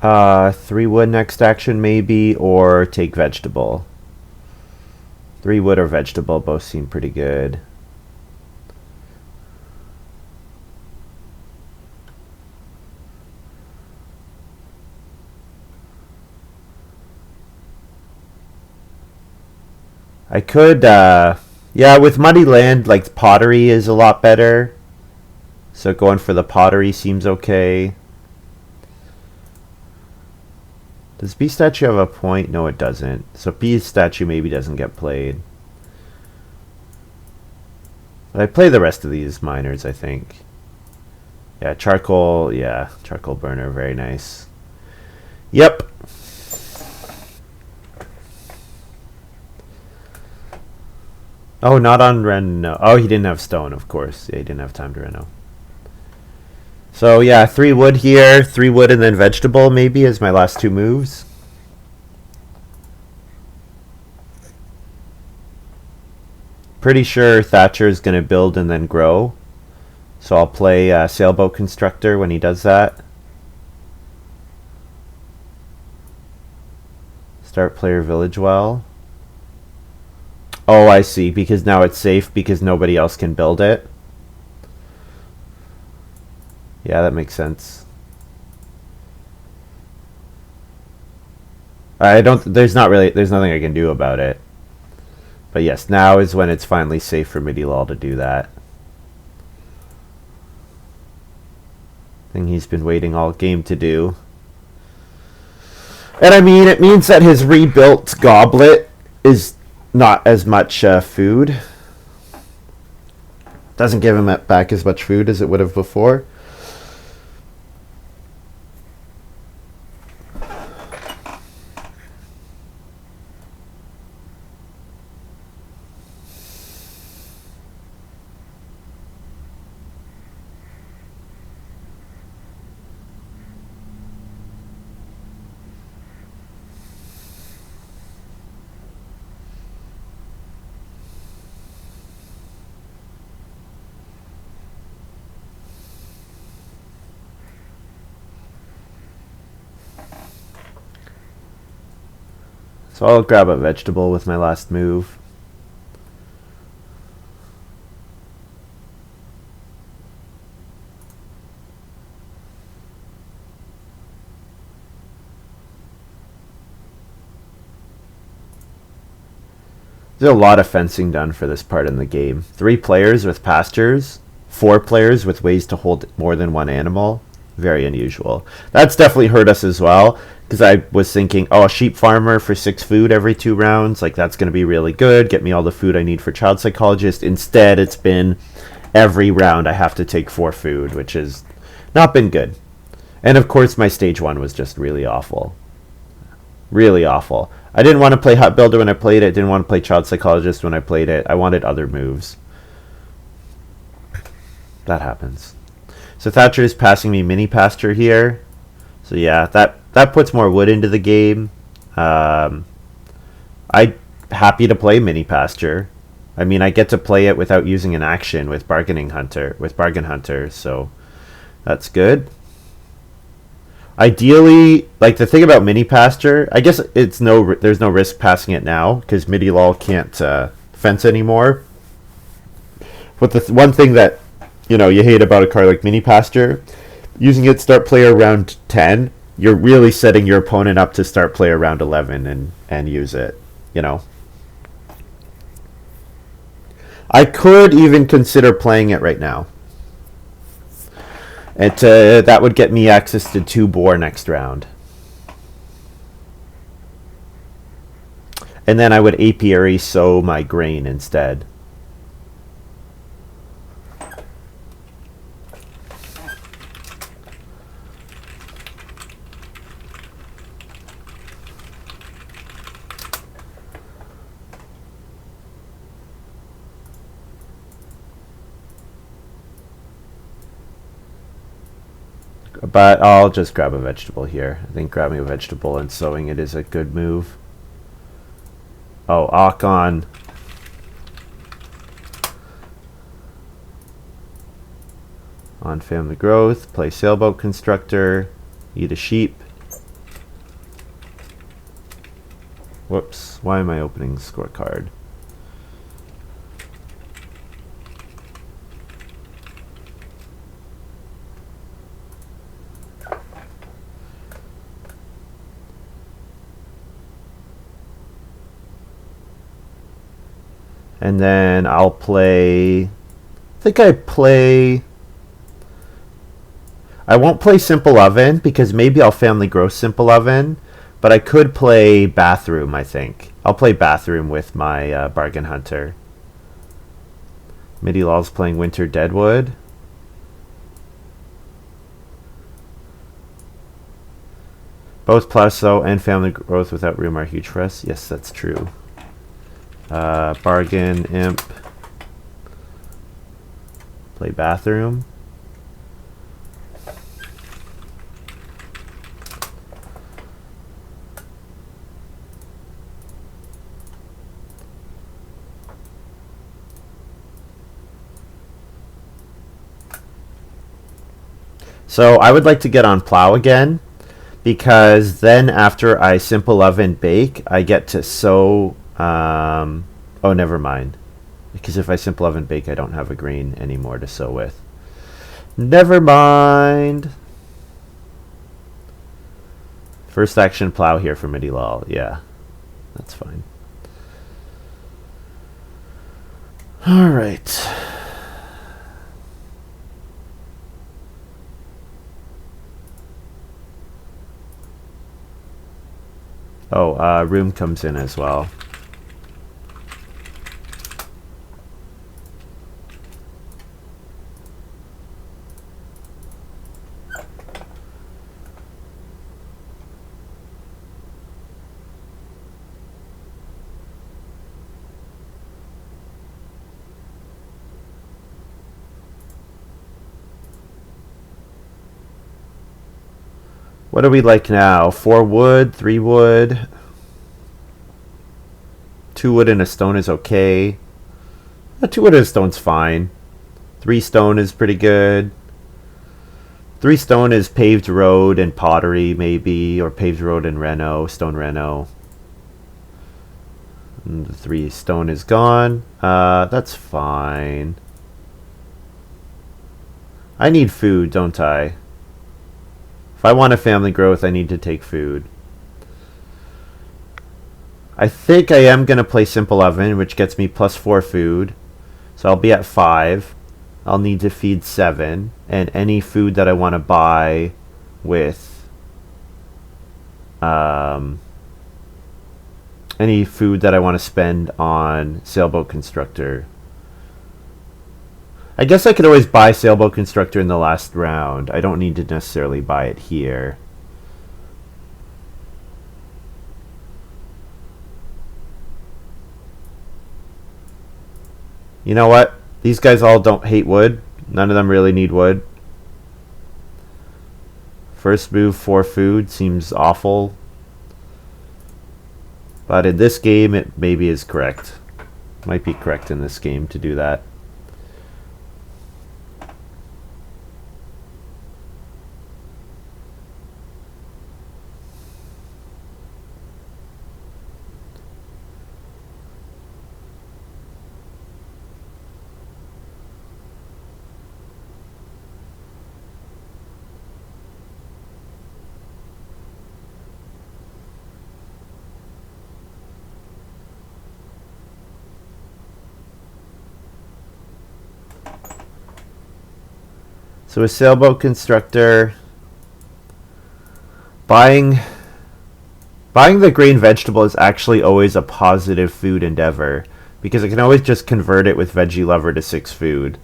Three wood next action maybe, or take vegetable. Three wood or vegetable both seem pretty good. I could, yeah, with muddy land, like pottery is a lot better. So going for the pottery seems okay. Does B statue have a point? No, it doesn't. So B statue maybe doesn't get played. But I play the rest of these miners, I think. Yeah, charcoal. Yeah, charcoal burner. Very nice. Yep. Oh, not on Reno. Oh, he didn't have stone, of course. Yeah, he didn't have time to Reno. So yeah, three wood here, three wood and then vegetable maybe as my last two moves. Pretty sure Thatcher is going to build and then grow. So I'll play Sailboat Constructor when he does that. Start player Village Well. Oh, I see, because now it's safe because nobody else can build it. Yeah, that makes sense. There's nothing I can do about it. But yes, now is when it's finally safe for Midilol to do that. Thing he's been waiting all game to do. And I mean, it means that his rebuilt goblet is not as much food. Doesn't give him back as much food as it would have before. So I'll grab a vegetable with my last move. There's a lot of fencing done for this part in the game. 3 players with pastures, 4 players with ways to hold more than one animal. Very unusual. That's definitely hurt us as well, because I was thinking, oh, a sheep farmer for 6 food every 2 rounds, like that's going to be really good, get me all the food I need for child psychologist. Instead, it's been every round I have to take 4 food, which has not been good. And of course, my stage 1 was just really awful. Really awful. I didn't want to play Hut Builder when I played it, didn't want to play Child Psychologist when I played it. I wanted other moves. That happens. So Thatcher is passing me Mini Pasture here. So yeah, that puts more wood into the game. I'm happy to play Mini Pasture. I mean, I get to play it without using an action with Bargain Hunter, so that's good. Ideally, like the thing about Mini Pasture, I guess there's no risk passing it now because Midilol can't fence anymore. But the one thing that you hate about a card like Mini Pasture, using it start player round 10, you're really setting your opponent up to start player round 11 and use it. I could even consider playing it right now. That would get me access to 2 boar next round. And then I would apiary sow my grain instead. But I'll just grab a vegetable here. I think grabbing a vegetable and sowing it is a good move. Oh, Akon. On family growth, play sailboat constructor, eat a sheep. Whoops, why am I opening the scorecard? And then I'll play, I won't play Simple Oven because maybe I'll family grow Simple Oven, but I could play Bathroom, I think. I'll play Bathroom with my Bargain Hunter. Midilol's playing Winter Deadwood. Both Plateau and family growth without room are huge for us. Yes, that's true. Bargain, Imp. Play Bathroom. So I would like to get on Plow again, because then after I Simple Oven bake, I get to sow. Oh, never mind. Because if I Simple Oven bake, I don't have a grain anymore to sow with. Never mind. First action Plow here for Midilol. Yeah, that's fine. All right. Oh, Room comes in as well. What are we like now? 4 wood, 3 wood. 2 wood and a stone is okay. 2 wood and a stone's fine. 3 stone is pretty good. 3 stone is paved road and pottery maybe, or paved road and reno, stone reno. And the 3 stone is gone. That's fine. I need food, don't I? If I want a family growth, I need to take food. I think I am going to play Simple Oven, which gets me +4 food. So I'll be at 5. I'll need to feed 7. And any food that I want to buy with... any food that I want to spend on Sailboat Constructor. I guess I could always buy Sailboat Constructor in the last round. I don't need to necessarily buy it here. You know what? These guys all don't hate wood. None of them really need wood. First move, 4 food seems awful. But in this game, it maybe is correct. Might be correct in this game to do that. So a Sailboat Constructor, buying the green vegetable is actually always a positive food endeavor, because I can always just convert it with Veggie Lover to 6 food.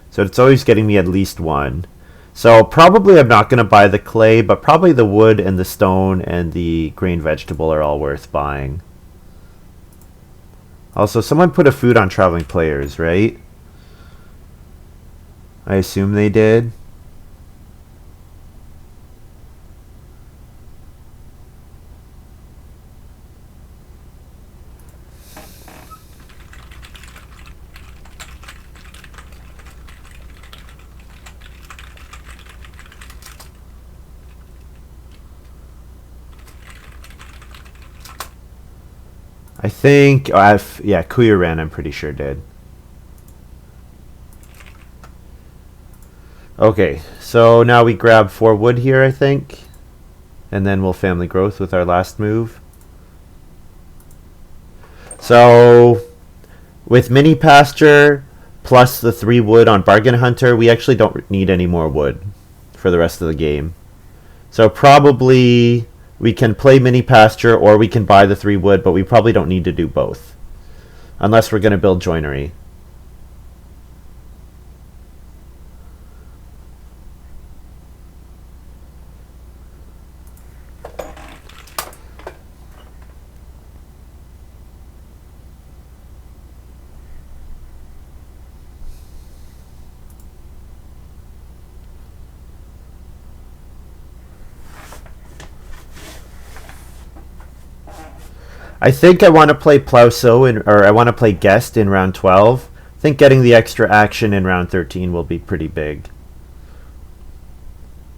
So it's always getting me at least 1. So probably I'm not going to buy the clay, but probably the wood and the stone and the green vegetable are all worth buying. Also, someone put a food on Traveling Players, right? I assume they did. I think yeah, Quyuran I'm pretty sure did. Okay, so now we grab 4 wood here, I think, and then we'll family growth with our last move. So with mini pasture plus the 3 wood on bargain hunter, we actually don't need any more wood for the rest of the game. So probably we can play mini pasture or we can buy the 3 wood, but we probably don't need to do both unless we're going to build joinery. I think I want to play Plauso or I want to play Guest in round 12. I think getting the extra action in round 13 will be pretty big.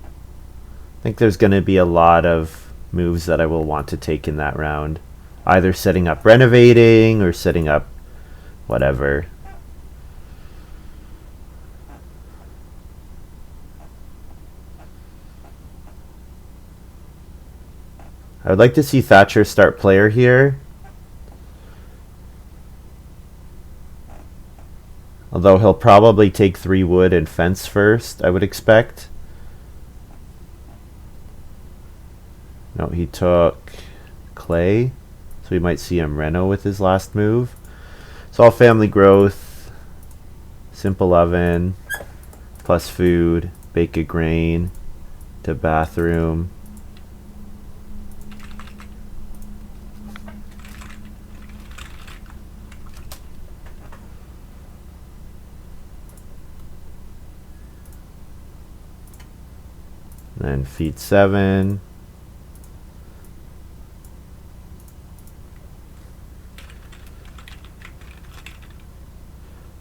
I think there's going to be a lot of moves that I will want to take in that round. Either setting up renovating or setting up whatever. I would like to see Thatcher start player here. Although he'll probably take 3 wood and fence first, I would expect. No, he took clay. So we might see him reno with his last move. So all family growth, simple oven, plus food, bake a grain, to bathroom. Then feed 7.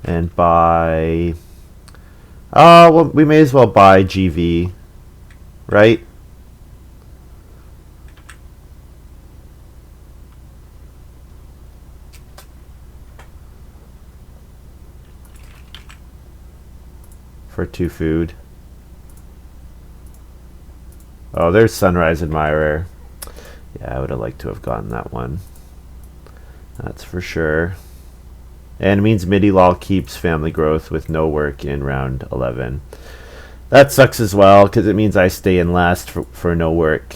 And buy... well, we may as well buy GV, right? For 2 food. Oh, there's Sunrise Admirer. Yeah, I would have liked to have gotten that one. That's for sure. And it means Midilol keeps family growth with no work in round 11. That sucks as well, because it means I stay in last for no work.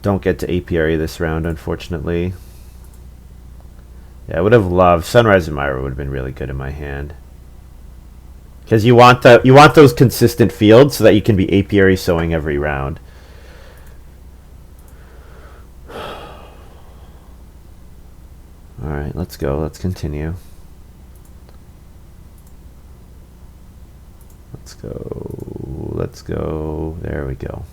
Don't get to apiary this round, unfortunately. Yeah, I would have loved... Sunrise Admirer would have been really good in my hand. Because you want those consistent fields so that you can be apiary sowing every round. Alright, let's go. Let's continue. Let's go. Let's go. There we go.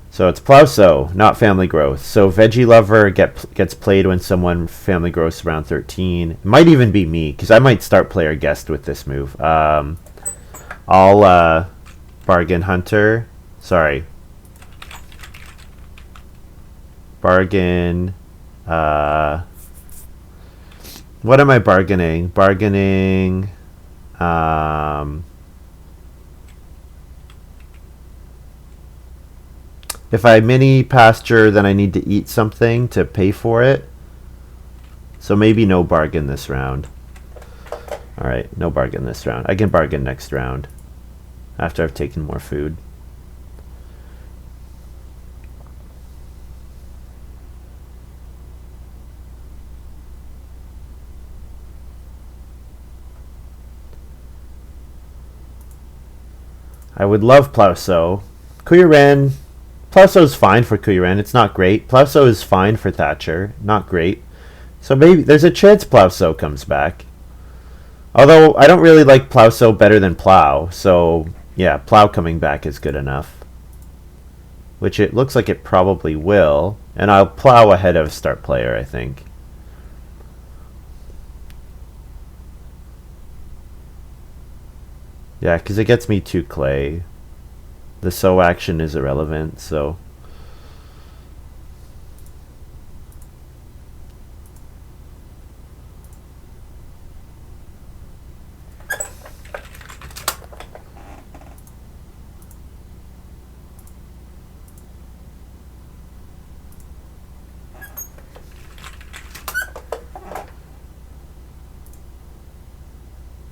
So it's Plauso, not family growth. So Veggie Lover gets played when someone family growths around 13. It might even be me, because I might start player guest with this move. I'll bargain hunter. Sorry. Bargain. What am I bargaining? Bargaining. If I mini pasture, then I need to eat something to pay for it. So maybe no bargain this round. Alright, no bargain this round. I can bargain next round after I've taken more food. I would love Plauso. Quyuran. Plauso is fine for Quyuran. It's not great. Plauso is fine for Thatcher. Not great. So maybe there's a chance Plauso comes back. Although I don't really like Plauso better than Plow. So yeah, Plow coming back is good enough. Which it looks like it probably will. And I'll Plow ahead of start player, I think. Yeah, because it gets me 2 clay. The sow action is irrelevant, so...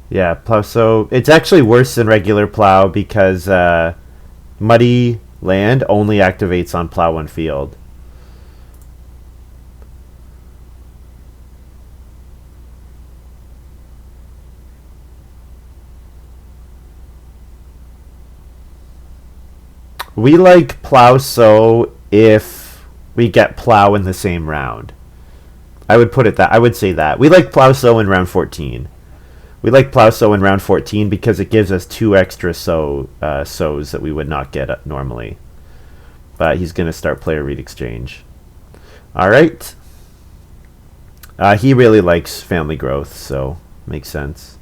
Yeah, plow sow. It's actually worse than regular plow because muddy land only activates on plow one field. We like plow sow if we get plow in the same round. I would put it that. I would say that. We like plow sow in round 14. We like plow sow in round 14 because it gives us 2 extra sows that we would not get normally. But he's going to start player read exchange. All right. He really likes family growth, so makes sense.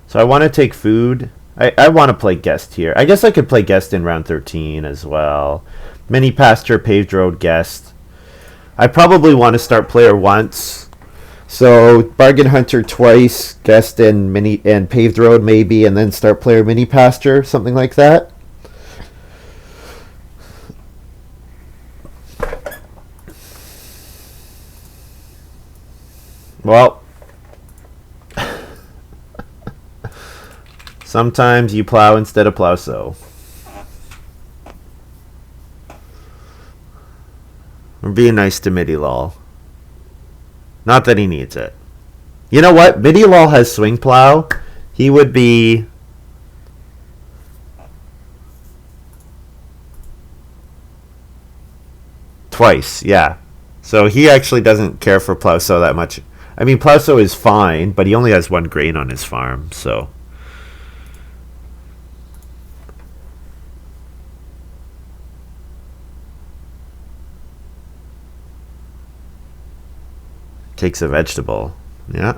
So I want to take food. I want to play guest here. I guess I could play guest in round 13 as well. Mini pasture, paved road, guest. I probably want to start player once. So bargain hunter twice, guest and mini and paved road maybe, and then start player mini pasture, something like that. Well, sometimes you plow instead of plow sow. We're being nice to Midilol. Not that he needs it. You know what? Midilol has swing plow. He would be... Twice, yeah. So he actually doesn't care for plow sow that much. I mean, plow sow is fine, but he only has 1 grain on his farm, so... Takes a vegetable. Yeah.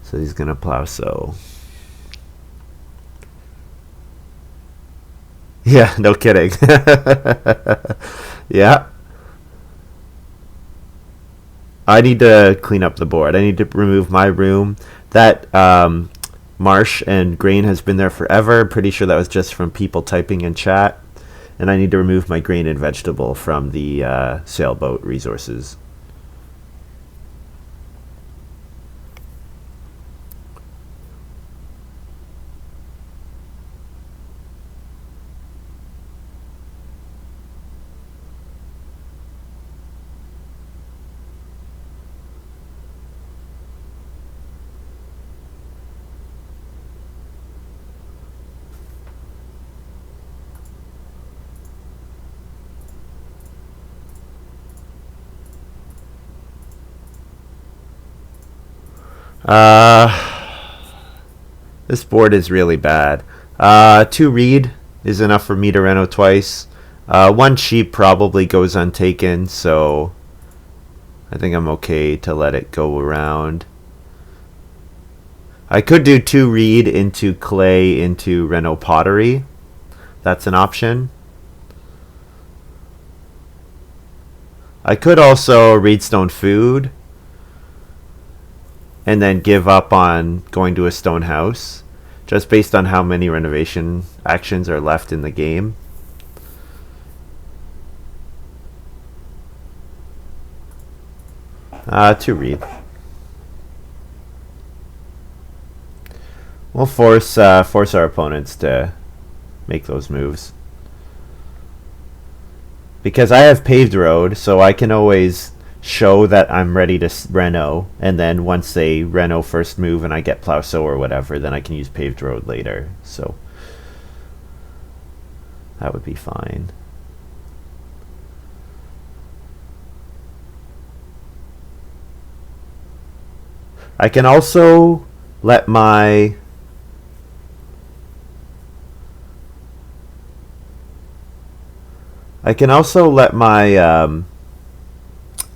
So he's gonna plow sow. Yeah, no kidding. Yeah. I need to clean up the board. I need to remove my room. That marsh and grain has been there forever. Pretty sure that was just from people typing in chat. And I need to remove my grain and vegetable from the sailboat resources. This board is really bad. 2 reed is enough for me to reno twice. 1 sheep probably goes untaken, so I think I'm okay to let it go around. I could do 2 reed into clay into reno pottery. That's an option. I could also reedstone food and then give up on going to a stone house, just based on how many renovation actions are left in the game. To read. We'll force our opponents to make those moves. Because I have paved road, so I can always show that I'm ready to reno, and then once they reno first move and I get plow sow or whatever, then I can use paved road later. So that would be fine. I can also let my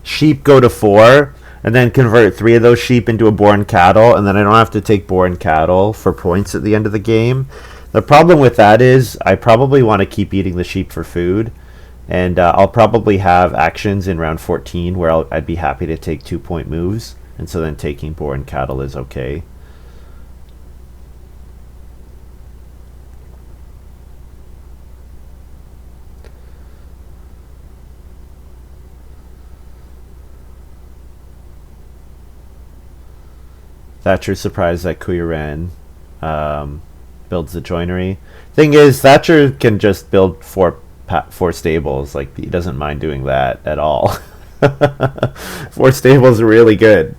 sheep go to 4 and then convert 3 of those sheep into a born cattle, and then I don't have to take born cattle for points at the end of the game. The problem with that is I probably want to keep eating the sheep for food, and I'll probably have actions in round 14 where I'd be happy to take 2-point moves, and so then taking born cattle is okay. Thatcher's surprised that Quyuran builds the joinery. Thing is, Thatcher can just build four stables. Like, he doesn't mind doing that at all. 4 stables are really good.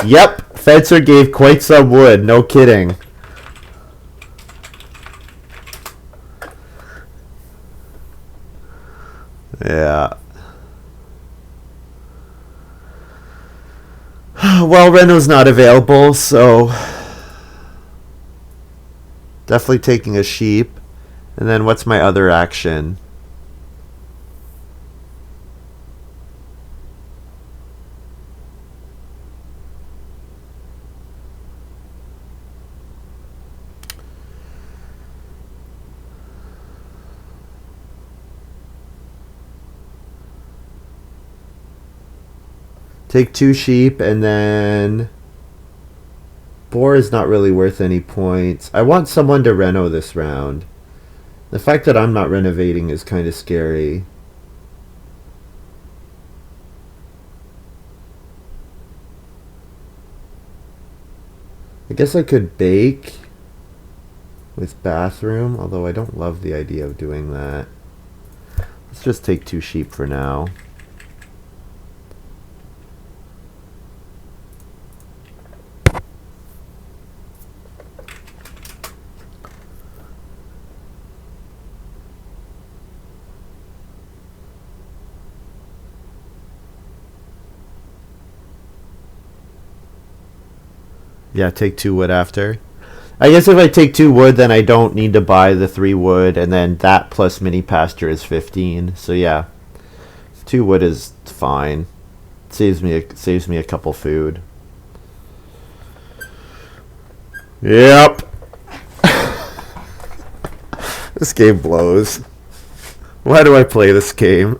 Yep, Fencer gave quite some wood. No kidding. Yeah. Well, Renault's not available, so definitely taking a sheep. And then what's my other action? Take 2 sheep, and then boar is not really worth any points. I want someone to reno this round. The fact that I'm not renovating is kind of scary. I guess I could bake with bathroom, although I don't love the idea of doing that. Let's just take 2 sheep for now. Yeah, take 2 wood after. I guess if I take 2 wood, then I don't need to buy the 3 wood, and then that plus mini pasture is 15. So yeah, 2 wood is fine. Saves me a couple food. Yep. This game blows. Why do I play this game?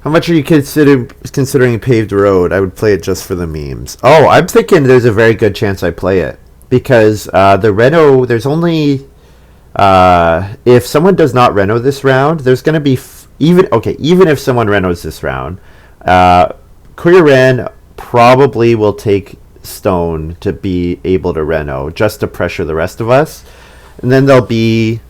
How much are you considering paved road? I would play it just for the memes. Oh, I'm thinking there's a very good chance I play it. Because the reno, there's only... if someone does not reno this round, there's going to be... even if someone renos this round, Quyuran probably will take stone to be able to reno, just to pressure the rest of us. And then there'll be...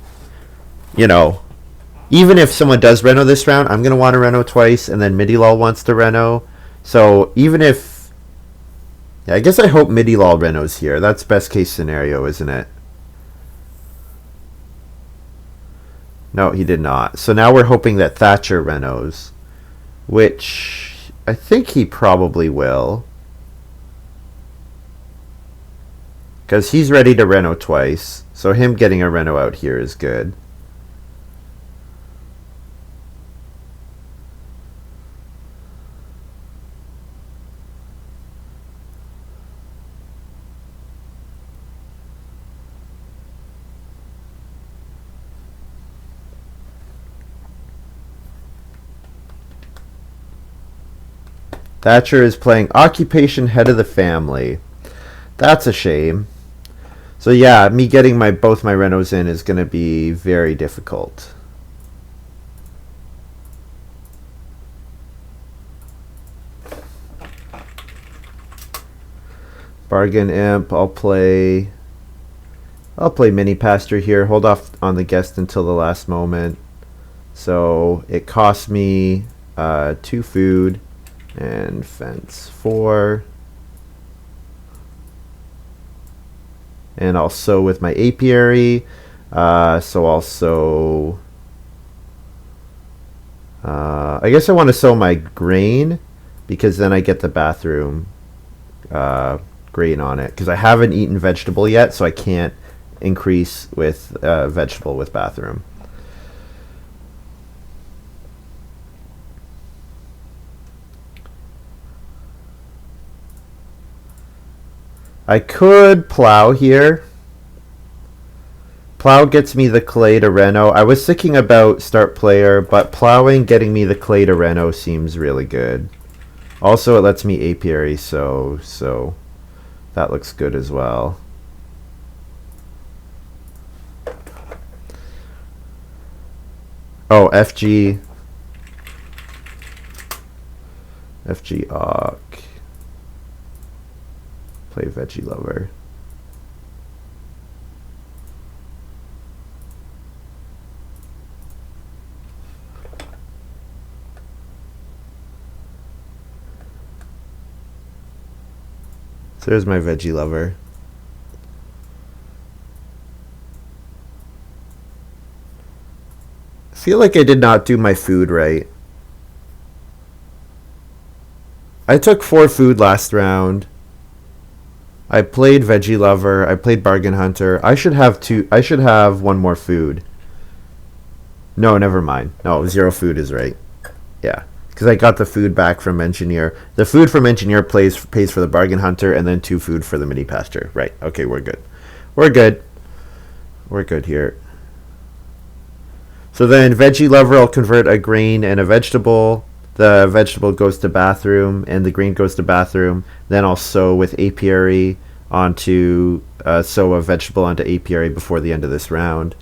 even if someone does reno this round, I'm going to want to reno twice, and then Midilol wants to reno. So even if... yeah, I guess I hope Midilol renos here. That's best case scenario, isn't it? No, he did not. So now we're hoping that Thatcher renos, which I think he probably will. Because he's ready to reno twice. So him getting a reno out here is good. Thatcher is playing occupation head of the family. That's a shame. So yeah, me getting both my renos in is going to be very difficult. Bargain Imp. I'll play Mini Pasture here. Hold off on the guest until the last moment. So it costs me 2 food and fence 4. And I'll sow with my apiary. So I'll sow. I guess I want to sow my grain because then I get the bathroom grain on it. Because I haven't eaten vegetable yet, so I can't increase with vegetable with bathroom. I could plow here. Plow gets me the clay to Reno. I was thinking about start player, but plowing getting me the clay to Reno seems really good. Also, it lets me apiary, so that looks good as well. Oh, FG Awk. Play Veggie Lover. So there's my Veggie Lover. I feel like I did not do my food right. I took 4 food last round. I played Veggie Lover. I played Bargain Hunter. I should have 1 more food. No, never mind. No, 0 food is right. Yeah, because I got the food back from Engineer. The food from Engineer pays for the Bargain Hunter, and then 2 food for the Mini Pasture. Right. Okay, we're good. We're good. We're good here. So then Veggie Lover, I'll convert a grain and a vegetable. The vegetable goes to bathroom, and the grain goes to bathroom. Then I'll sow with apiary onto sow a vegetable onto apiary before the end of this round.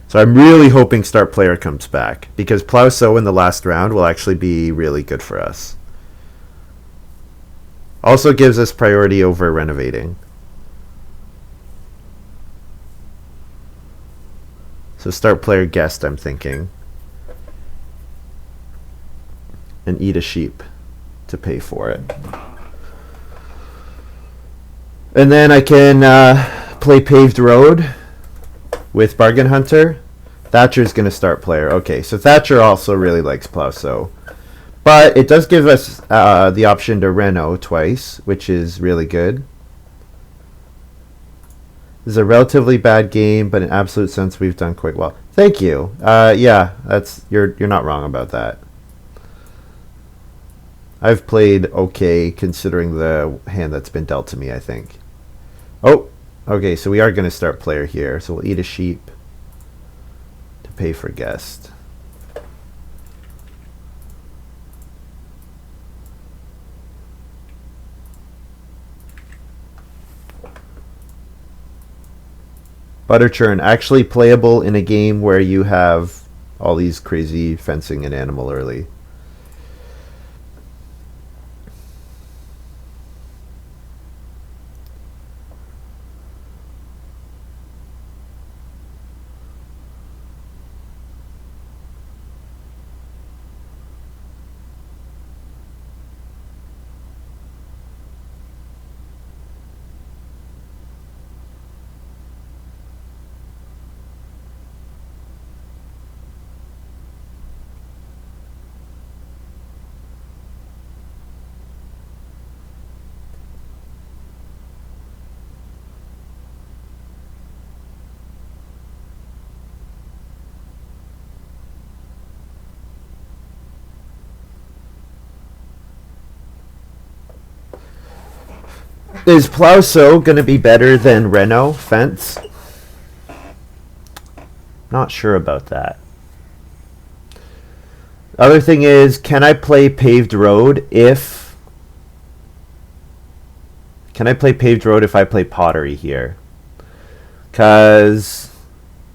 So I'm really hoping start player comes back, because plow sow in the last round will actually be really good for us. Also gives us priority over renovating. So start player guest, I'm thinking. And eat a sheep to pay for it. And then I can play Paved Road with Bargain Hunter. Thatcher's going to start player. Okay, so Thatcher also really likes Plow Sow. But it does give us the option to Reno twice, which is really good. This is a relatively bad game, but in absolute sense we've done quite well. Thank you. Yeah, you're not wrong about that. I've played okay considering the hand that's been dealt to me, I think. Oh, okay, so we are going to start player here. So we'll eat a sheep to pay for guest. Butter churn, actually playable in a game where you have all these crazy fencing and animal early. Is Plow Sow going to be better than Reno Fence? Not sure about that. Other thing is, can I play Paved Road if Can I play paved road if I play pottery here? Because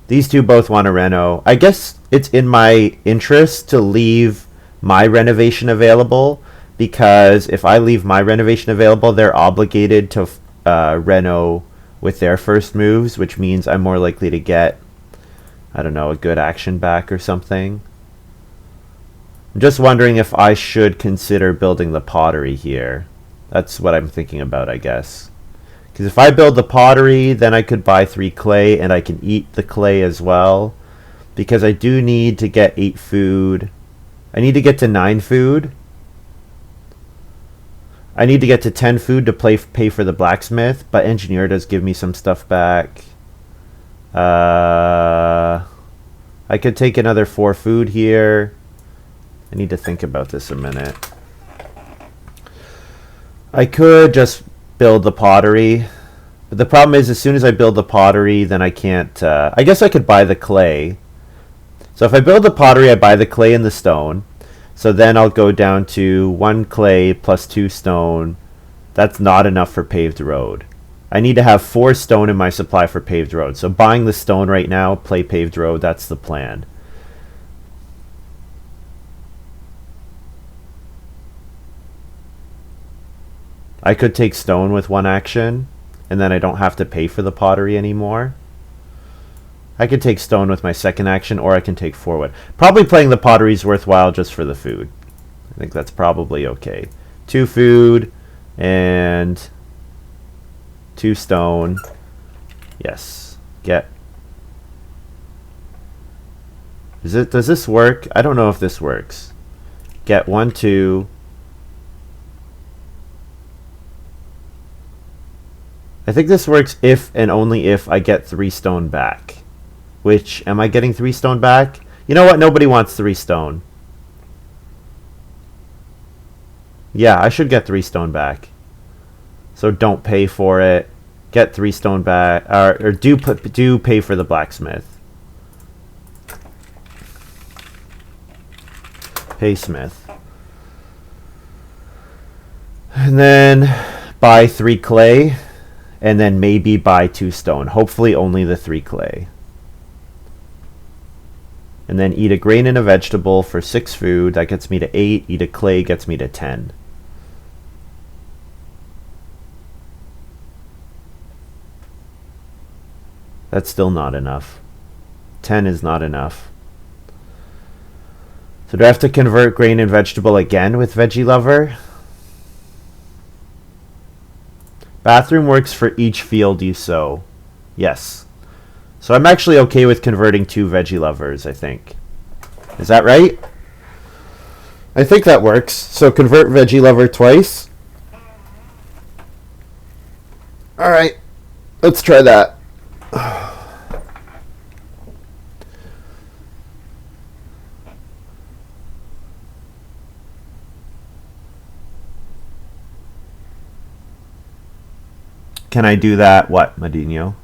these two both want a reno. I guess it's in my interest to leave my renovation available, because if I leave my renovation available, they're obligated to reno with their first moves, which means I'm more likely to get, I don't know, a good action back or something. I'm just wondering if I should consider building the pottery here. That's what I'm thinking about, I guess. Because if I build the pottery, then I could buy 3 clay, and I can eat the clay as well. Because I do need to get 8 food. I need to get to 9 food. I need to get to 10 food to pay for the blacksmith, but engineer does give me some stuff back. I could take another 4 food here. I need to think about this a minute. I could just build the pottery, but the problem is as soon as I build the pottery, then I can't, I guess I could buy the clay. So if I build the pottery, I buy the clay and the stone. So then I'll go down to 1 clay plus 2 stone. That's not enough for paved road. I need to have 4 stone in my supply for paved road. So buying the stone right now, play paved road, that's the plan. I could take stone with 1 action, and then I don't have to pay for the pottery anymore. I could take stone with my second action, or I can take 4 wood. Probably playing the pottery is worthwhile just for the food. I think that's probably okay. 2 food and 2 stone. Yes. Get. Does this work? I don't know if this works. Get 1, 2. I think this works if and only if I get 3 stone back. Which, am I getting 3 stone back? You know what? Nobody wants 3 stone. Yeah, I should get 3 stone back. So don't pay for it. Get 3 stone back, or do pay for the blacksmith. Pay smith. And then buy 3 clay. And then maybe buy 2 stone. Hopefully only the 3 clay. And then eat a grain and a vegetable for 6 food. That gets me to 8. Eat a clay gets me to 10. That's still not enough. 10 is not enough. So do I have to convert grain and vegetable again with Veggie Lover? Bathroom works for each field you sow. Yes. So I'm actually okay with converting 2 Veggie Lovers, I think. Is that right? I think that works. So convert Veggie Lover twice. Alright. Let's try that. Can I do that? What, Madino?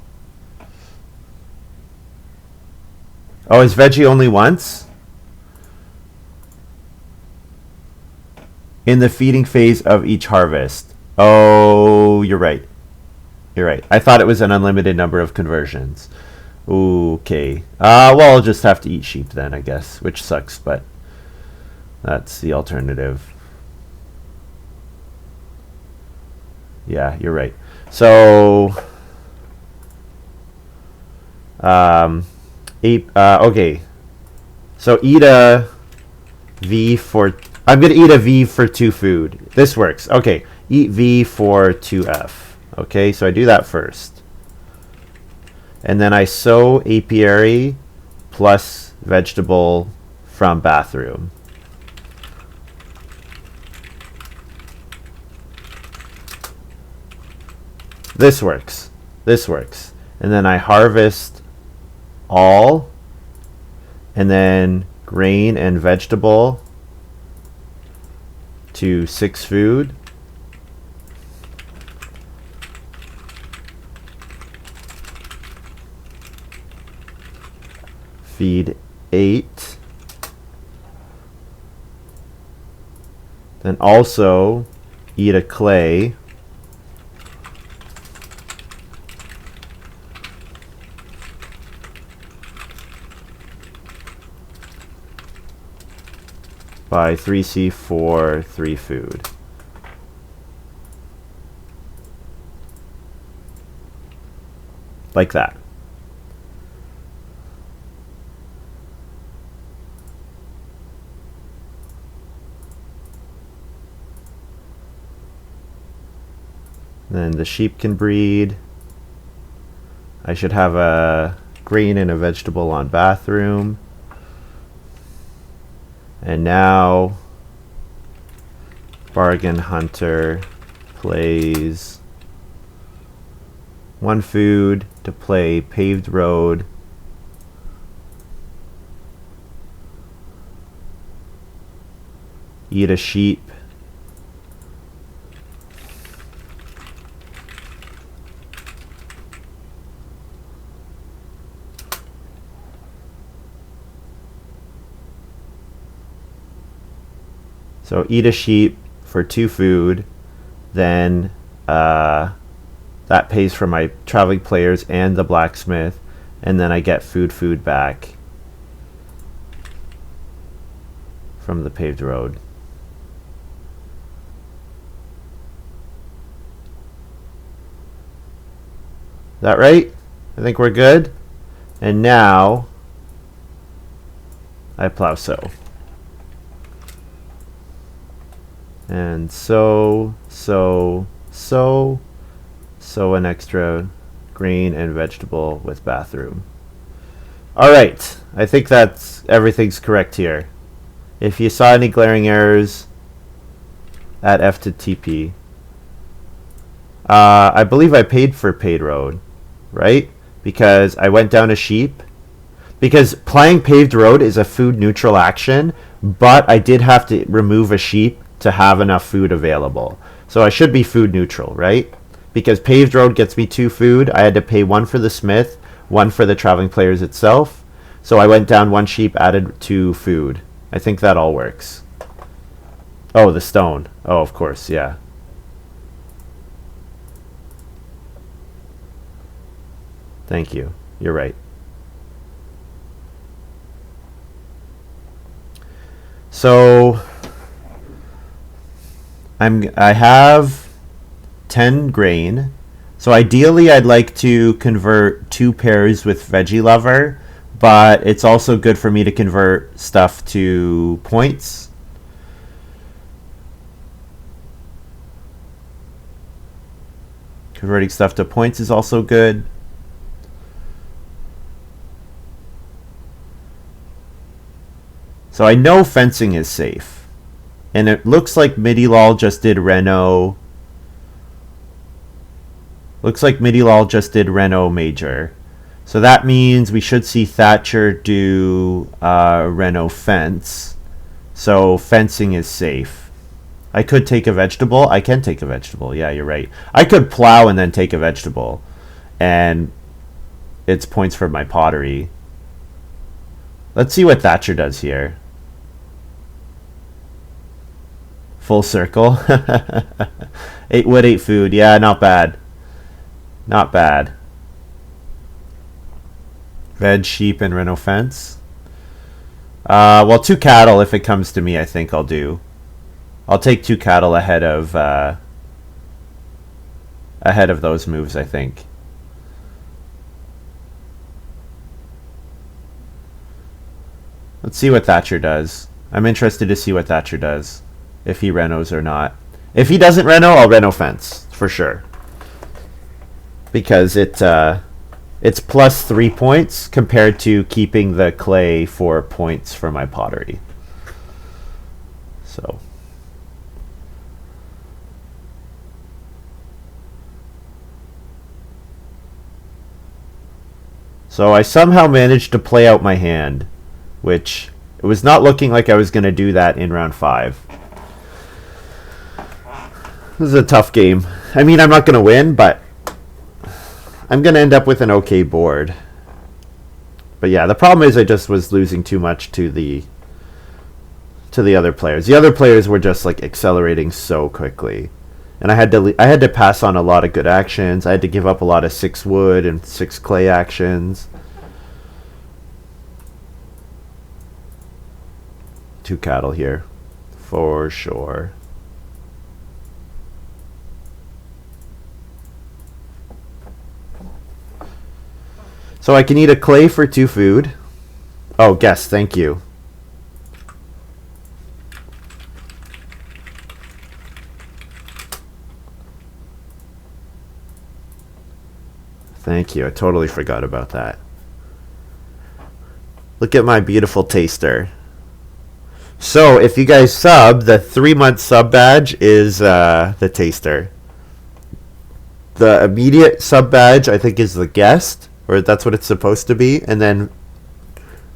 Oh, is veggie only once? In the feeding phase of each harvest. Oh, you're right. You're right. I thought it was an unlimited number of conversions. Okay. Well, I'll just have to eat sheep then, I guess, which sucks, but that's the alternative. Yeah, you're right. So, okay. So eat a V for, I'm going to eat a V for 2 food. This works. Okay. Eat V for 2F. Okay. So I do that first. And then I sow apiary plus vegetable from bathroom. This works. This works. And then I harvest all, and then grain and vegetable to 6 food. Feed 8. Then also eat a clay Buy 3C4, 3 food. Like that. Then the sheep can breed. I should have a grain and a vegetable on bathroom. And now Bargain Hunter plays 1 food to play paved road. Eat a sheep. So eat a sheep for 2 food, then that pays for my traveling players and the blacksmith, and then I get food back from the paved road. Is that right? I think we're good. And now I plow sow. And sow an extra grain and vegetable with bathroom. Alright, I think that's everything's correct here. If you saw any glaring errors, add F to TP. I believe I paid for paid road, right? Because I went down a sheep. Because playing paved road is a food neutral action, but I did have to remove a sheep to have enough food available. So I should be food neutral, right? Because paved road gets me 2 food. I had to pay 1 for the smith, 1 for the traveling players itself. So I went down 1 sheep, added 2 food. I think that all works. Oh, the stone. Oh, of course, yeah. Thank you. You're right. So I have 10 grain. So ideally I'd like to convert 2 pairs with Veggie Lover, but it's also good for me to convert stuff to points. Converting stuff to points is also good. So I know fencing is safe. And it looks like Midilol just did Reno. Looks like Midilol just did Reno Major. So that means we should see Thatcher do Reno Fence. So fencing is safe. I could take a vegetable. I can take a vegetable. Yeah, you're right. I could plow and then take a vegetable. And it's points for my pottery. Let's see what Thatcher does here. Full circle. 8 wood, 8 food. Yeah, not bad. Not bad. Veg, sheep, and Reno fence. Well, 2 cattle if it comes to me, I think I'll do. I'll take 2 cattle ahead of those moves, I think. Let's see what Thatcher does. I'm interested to see what Thatcher does. If he renos or not. If he doesn't reno, I'll reno fence for sure. Because it's plus 3 points compared to keeping the clay for points for my pottery. So I somehow managed to play out my hand, which it was not looking like I was going to do that in round 5. This is a tough game. I mean, I'm not going to win, but I'm going to end up with an okay board. But yeah, the problem is I just was losing too much to the other players. The other players were just like accelerating so quickly. And I had to pass on a lot of good actions. I had to give up a lot of 6 wood and 6 clay actions. 2 cattle here. For sure. So I can eat a clay for 2 food. Oh, guess, thank you. Thank you. I totally forgot about that. Look at my beautiful taster. So, if you guys sub, the 3-month sub badge is the taster. The immediate sub badge, I think, is the guest, or that's what it's supposed to be. And then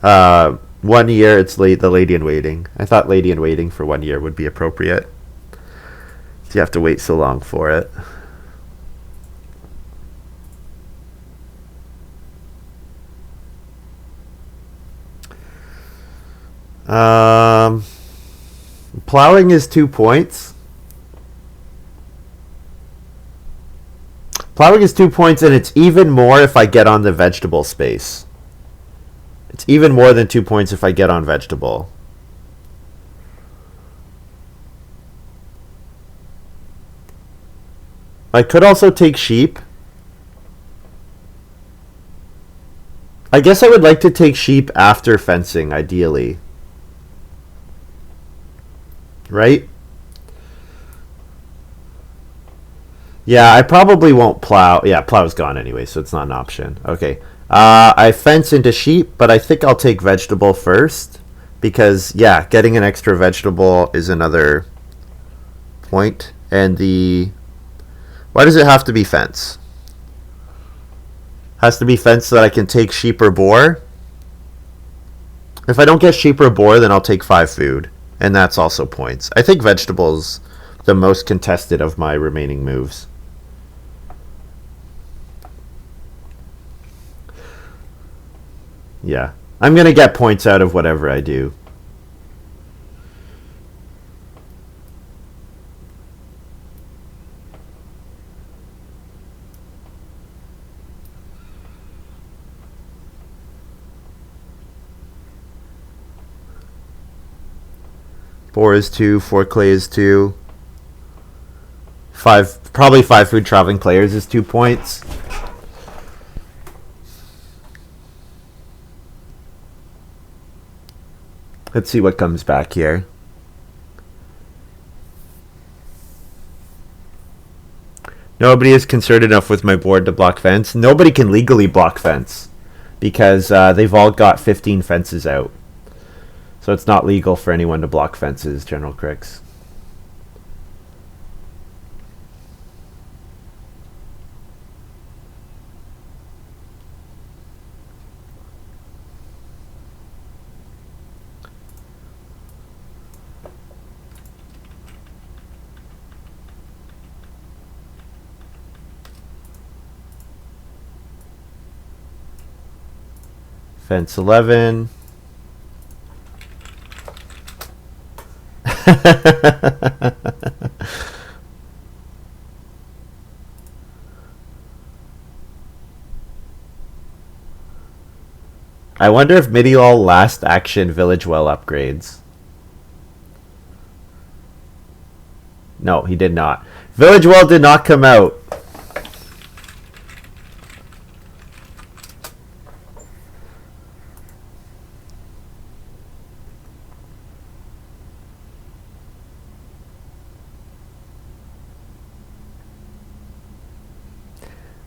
1 year, it's the lady in waiting. I thought lady in waiting for 1 year would be appropriate. So you have to wait so long for it. Plowing is 2 points. Plowing is 2 points, and it's even more if I get on the vegetable space. It's even more than 2 points if I get on vegetable. I could also take sheep. I guess I would like to take sheep after fencing, ideally. Right? Yeah, I probably won't plow. Yeah, plow's gone anyway, so it's not an option. Okay. I fence into sheep, but I think I'll take vegetable first. Because, yeah, getting an extra vegetable is another point. And the... Why does it have to be fence? Has to be fence so that I can take sheep or boar. If I don't get sheep or boar, then I'll take 5 food. And that's also points. I think vegetables the most contested of my remaining moves. Yeah. I'm going to get points out of whatever I do. Boar is 2, 4 clay is 2. 5, probably 5 food traveling players is 2 points. Let's see what comes back here. Nobody is concerned enough with my board to block fence. Nobody can legally block fence because they've all got 15 fences out. So it's not legal for anyone to block fences, General Cricks. Fence 11. I wonder if Midilol last action Village Well upgrades. No, he did not. Village Well did not come out.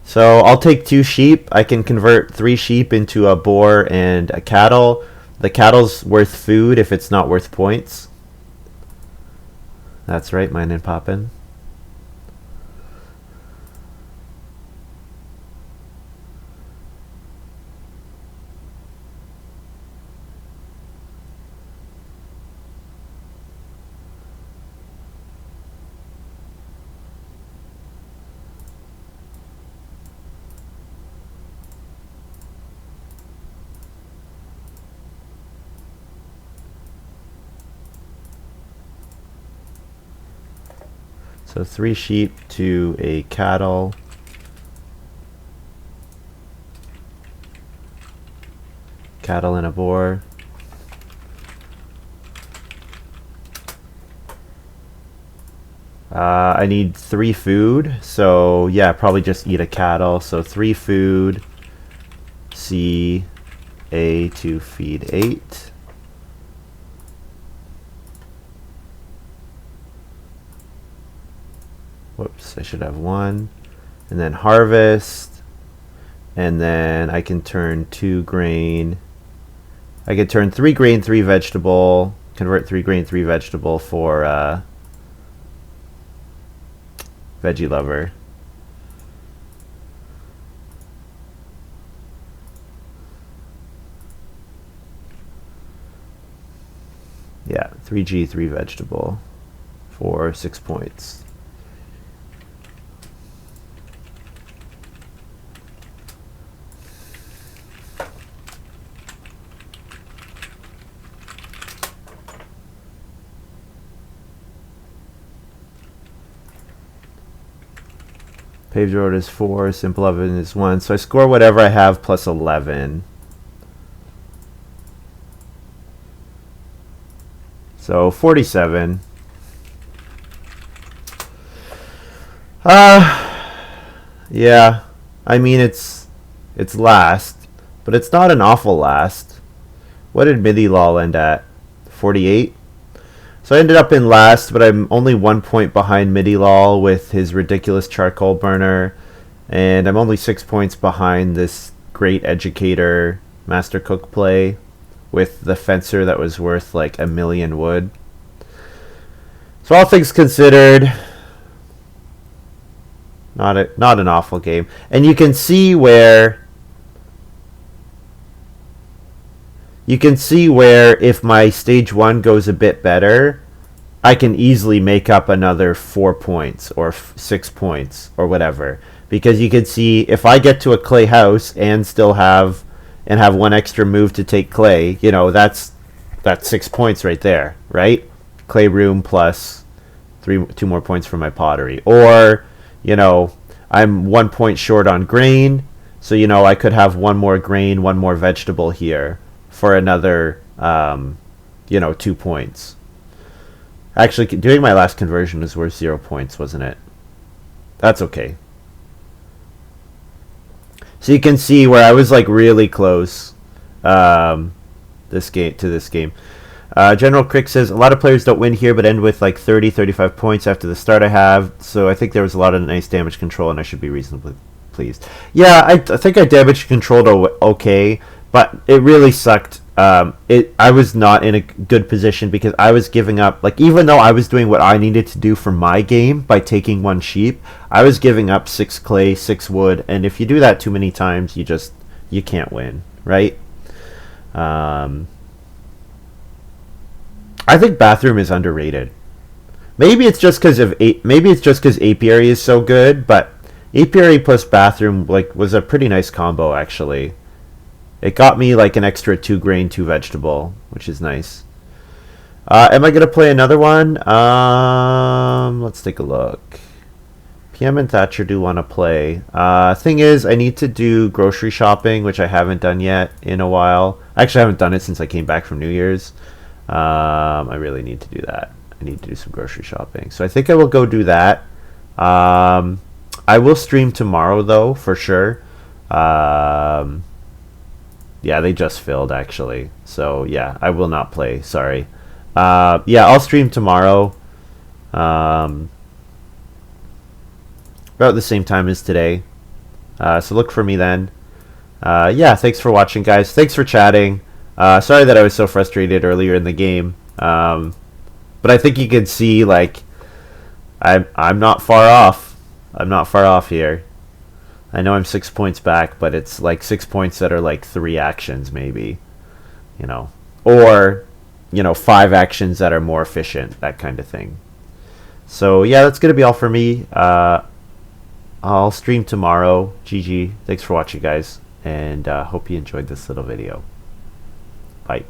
So I'll take 2 sheep. I can convert 3 sheep into a boar and a cattle. The cattle's worth food if it's not worth points. That's right, mine and poppin'. So 3 sheep to a cattle. Cattle and a boar. I need 3 food, so yeah, probably just eat a cattle. So 3 food, C, A to feed 8. Whoops, I should have 1. And then harvest, and then I can turn 2 grain. I could turn 3 grain, 3 vegetable, convert 3 grain, 3 vegetable for Veggie Lover. Yeah, 3G, 3 vegetable for 6 points. Paved road is 4, simple oven is 1. So I score whatever I have plus 11. So 47. Yeah. I mean it's last, but it's not an awful last. What did Midilol end at? 48? So I ended up in last, but I'm only 1 point behind Midilol with his ridiculous charcoal burner, and I'm only 6 points behind this great educator master cook play with the fencer that was worth like 1,000,000 wood. So all things considered, not an awful game. And you can see where if my stage 1 goes a bit better, I can easily make up another 4 points or 6 points or whatever. Because you can see if I get to a clay house and still have 1 extra move to take clay, you know, that's 6 points right there, right? Clay room plus 2 more points for my pottery. Or, you know, I'm 1 point short on grain, so you know I could have 1 more grain, 1 more vegetable here for another 2 points. Actually, doing my last conversion was worth 0 points, wasn't it? That's okay. So you can see where I was like really close this game. General Crick says, a lot of players don't win here but end with like 30, 35 points after the start I have, so I think there was a lot of nice damage control and I should be reasonably pleased. Yeah, I think I damage controlled okay, but it really sucked. I was not in a good position because I was giving up, like, even though I was doing what I needed to do for my game by taking 1 sheep, I was giving up 6 clay, 6 wood, and if you do that too many times, you can't win, right? I think bathroom is underrated. Maybe it's just because apiary is so good, but apiary plus bathroom was a pretty nice combo actually. It got me like an extra 2 grain, 2 vegetable, which is nice. Am I gonna play another one? Let's take a look. PM and Thatcher do want to play. Thing is, I need to do grocery shopping, which I haven't done yet in a while. Actually, I haven't done it since I came back from New Year's. I really need to do that. I need to do some grocery shopping. So I think I will go do that. I will stream tomorrow, though, for sure. Yeah, they just filled, actually. So, yeah, I will not play. Sorry. Yeah, I'll stream tomorrow. About the same time as today. So look for me then. Yeah, thanks for watching, guys. Thanks for chatting. Sorry that I was so frustrated earlier in the game. But I think you can see, like, I'm not far off. I'm not far off here. I know I'm 6 points back, but it's like 6 points that are like 3 actions maybe. You know. Or, 5 actions that are more efficient, that kind of thing. So yeah, that's going to be all for me. I'll stream tomorrow. GG. Thanks for watching, guys. And hope you enjoyed this little video. Bye.